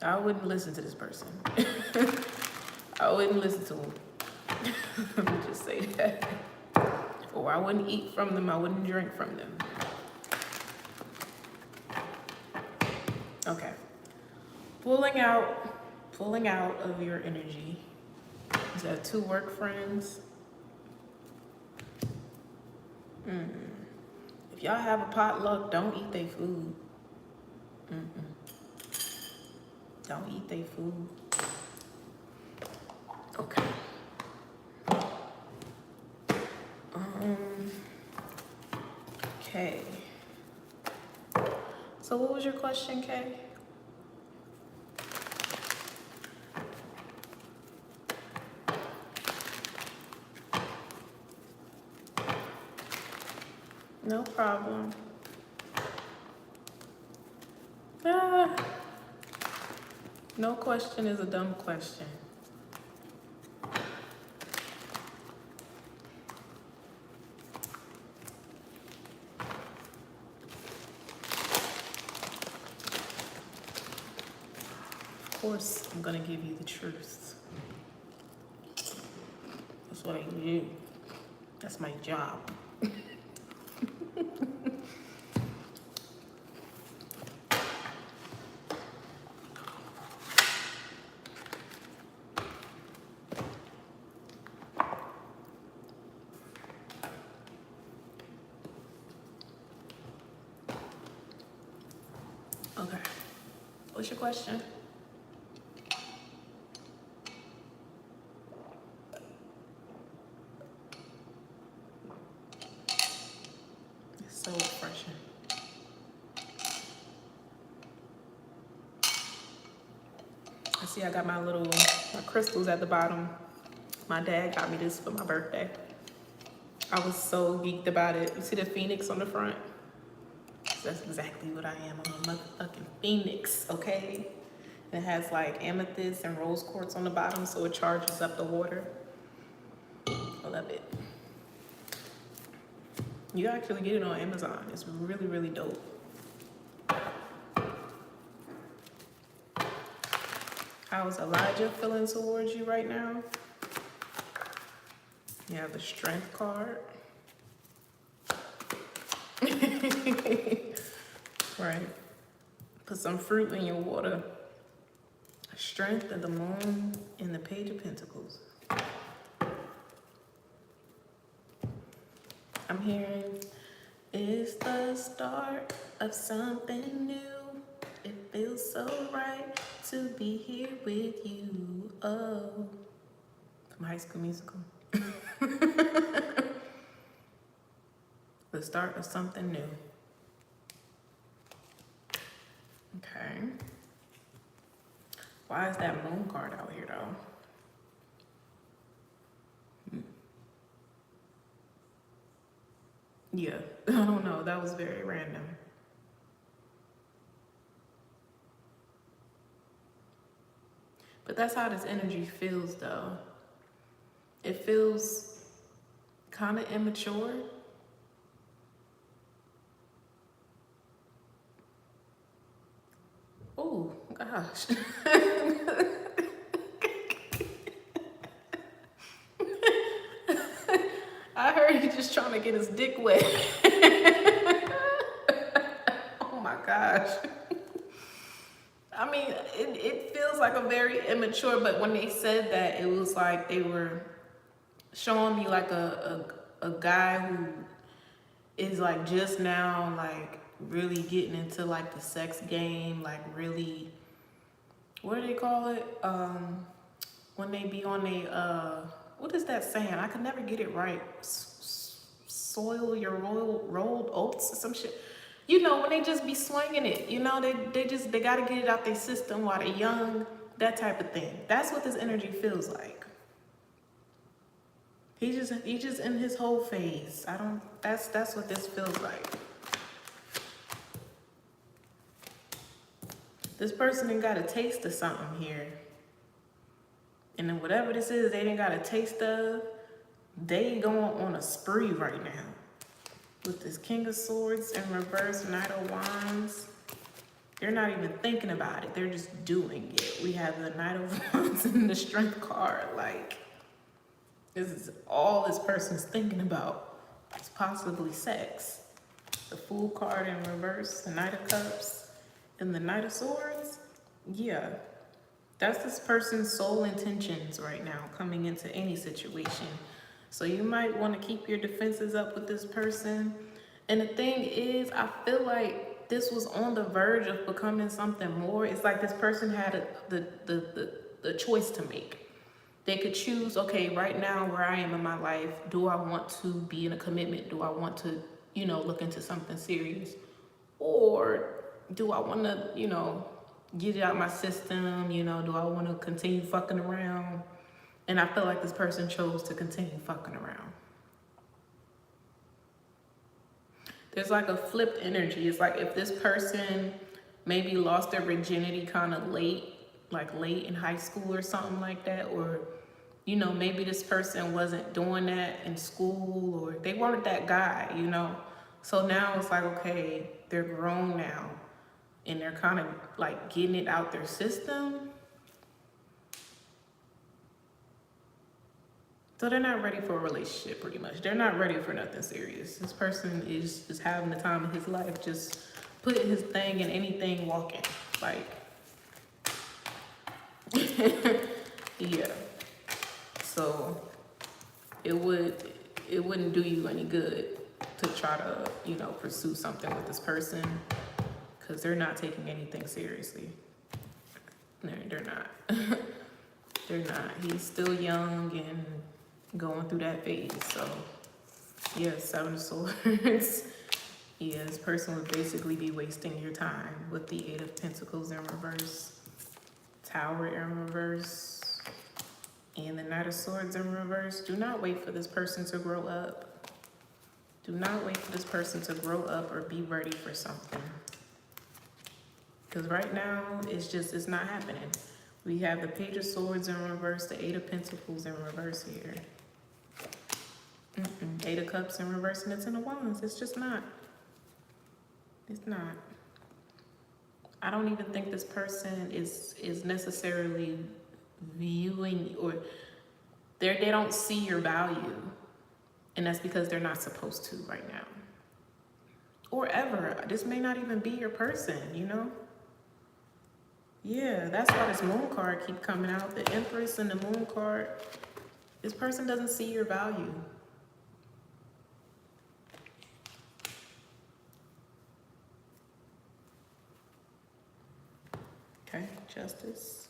I wouldn't listen to this person. I wouldn't listen to them. Let me just say that. Or I wouldn't eat from them. I wouldn't drink from them. Okay. Pulling out of your energy. Is that two work friends? If y'all have a potluck, don't eat their food. Don't eat their food. Okay. Okay. So what was your question, Kay? No problem. No question is a dumb question. Of course, I'm gonna give you the truth. That's what I do. That's my job. Okay. What's your question? It's so refreshing. I see I got my crystals at the bottom. My dad got me this for my birthday. I was so geeked about it. You see the phoenix on the front? That's exactly what I am. I'm a motherfucking phoenix, okay? And it has like amethyst and rose quartz on the bottom, so it charges up the water. I love it. You actually get it on Amazon. It's really, really dope. How's Elijah feeling towards you right now? You have the Strength card. Right. Put some fruit in your water. Strength of the Moon and the Page of Pentacles. I'm hearing, it's the start of something new. It feels so right to be here with you. Oh, from High School Musical. The start of something new. Okay. Why is that Moon card out here though? Yeah, I don't know. That was very random. But that's how this energy feels though. It feels kind of immature. Oh, gosh. I heard he just trying to get his dick wet. Oh my gosh. I mean, it feels like a very immature, but when they said that, it was like they were showing me like a guy who is like just now like really getting into like the sex game, like really, what do they call it? When they be on a, what is that saying? I can never get it right. soil your rolled oats or some shit. You know, when they just be swinging it, you know, they gotta get it out their system while they're young, that type of thing. That's what this energy feels like. He's just in his whole phase. That's what this feels like. This person ain't got a taste of something here. And then whatever this is, they didn't got a taste of, they going on a spree right now. With this King of Swords in reverse, Knight of Wands. They're not even thinking about it. They're just doing it. We have the Knight of Wands and the Strength card. Like, this is all this person's thinking about. It's possibly sex. The Fool card in reverse, the Knight of Cups, and the Knight of Swords. Yeah. That's this person's sole intentions right now coming into any situation. So you might want to keep your defenses up with this person. And the thing is, I feel like this was on the verge of becoming something more. It's like this person had the choice to make. They could choose, okay, right now where I am in my life, do I want to be in a commitment? Do I want to, you know, look into something serious? Or do I want to, you know, get it out my system? You know, do I want to continue fucking around? And I feel like this person chose to continue fucking around. There's like a flipped energy. It's like if this person maybe lost their virginity kind of late, like late in high school or something like that, or, you know, maybe this person wasn't doing that in school, or they weren't that guy, you know? So now it's like, okay, they're grown now and they're kind of like getting it out their system. So they're not ready for a relationship, pretty much. They're not ready for nothing serious. This person is just having the time of his life, just putting his thing in anything, walking. Like, yeah. So it wouldn't do you any good to try to, you know, pursue something with this person, because they're not taking anything seriously. They're not. They're not. He's still young and going through that phase. So yeah, Seven of Swords. Yeah, this person would basically be wasting your time with the Eight of Pentacles in reverse, Tower in reverse, and the Knight of Swords in reverse. Do not wait for this person to grow up. Do not wait for this person to grow up or be ready for something. Because right now, it's not happening. We have the Page of Swords in reverse, the Eight of Pentacles in reverse here. Eight of Cups in reverse, and it's in the Wands. It's just not. It's not. I don't even think this person is necessarily viewing, or they don't see your value. And that's because they're not supposed to right now. Or ever. This may not even be your person, you know? Yeah, that's why this Moon card keep coming out. The Empress and the Moon card. This person doesn't see your value. Okay, Justice.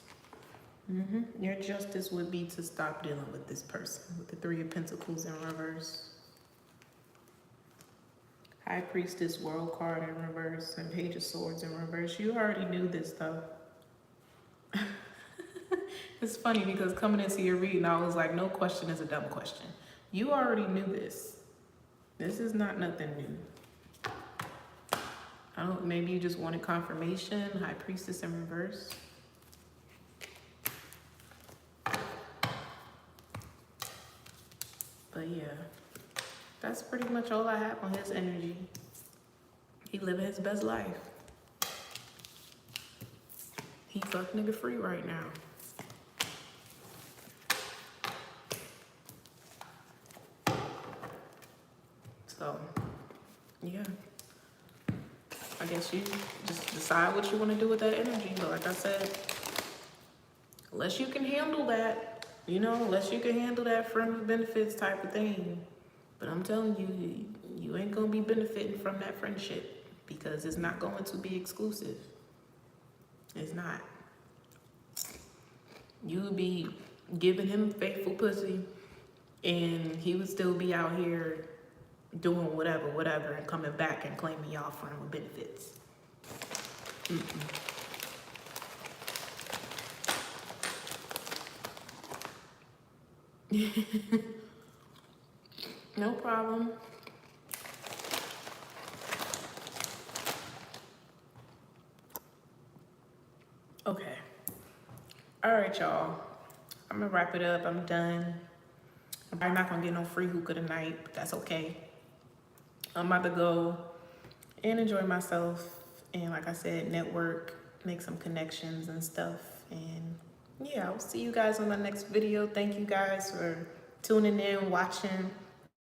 Your justice would be to stop dealing with this person with the Three of Pentacles in reverse. High Priestess, World card in reverse, and Page of Swords in reverse. You already knew this though. It's funny because coming into your reading, I was like, no question is a dumb question. You already knew this. This is not nothing new. Maybe you just wanted confirmation. High Priestess in reverse. But yeah, that's pretty much all I have on his energy. He living his best life. He fuck nigga free right now. So, yeah. I guess you just decide what you want to do with that energy. But like I said, unless you can handle that, you know, unless you can handle that friend with benefits type of thing. But I'm telling you, you ain't going to be benefiting from that friendship because it's not going to be exclusive. It's not. You would be giving him faithful pussy and he would still be out here doing whatever, and coming back and claiming y'all friend with benefits. No problem. Okay. All right, y'all. I'm gonna wrap it up. I'm done. I'm probably not gonna get no free hookah tonight, but that's okay. I'm about to go and enjoy myself, and like I said, network, make some connections and stuff. And yeah, I'll see you guys on my next video. Thank you guys for tuning in, watching.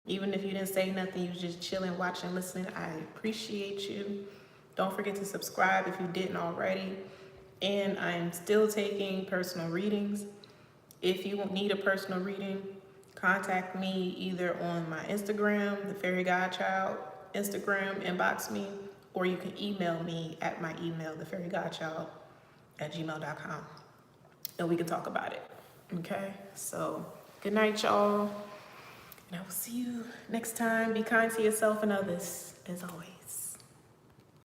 Even if you didn't say nothing, you was just chilling, watching, listening, I appreciate you. Don't forget to subscribe if you didn't already. And I am still taking personal readings. If you need a personal reading, contact me either on my Instagram, Thefairygodchild, Instagram, inbox me, or you can email me at my email, thefairygodchild@gmail.com, and we can talk about it. Okay, so good night, y'all, and I will see you next time. Be kind to yourself and others, as always.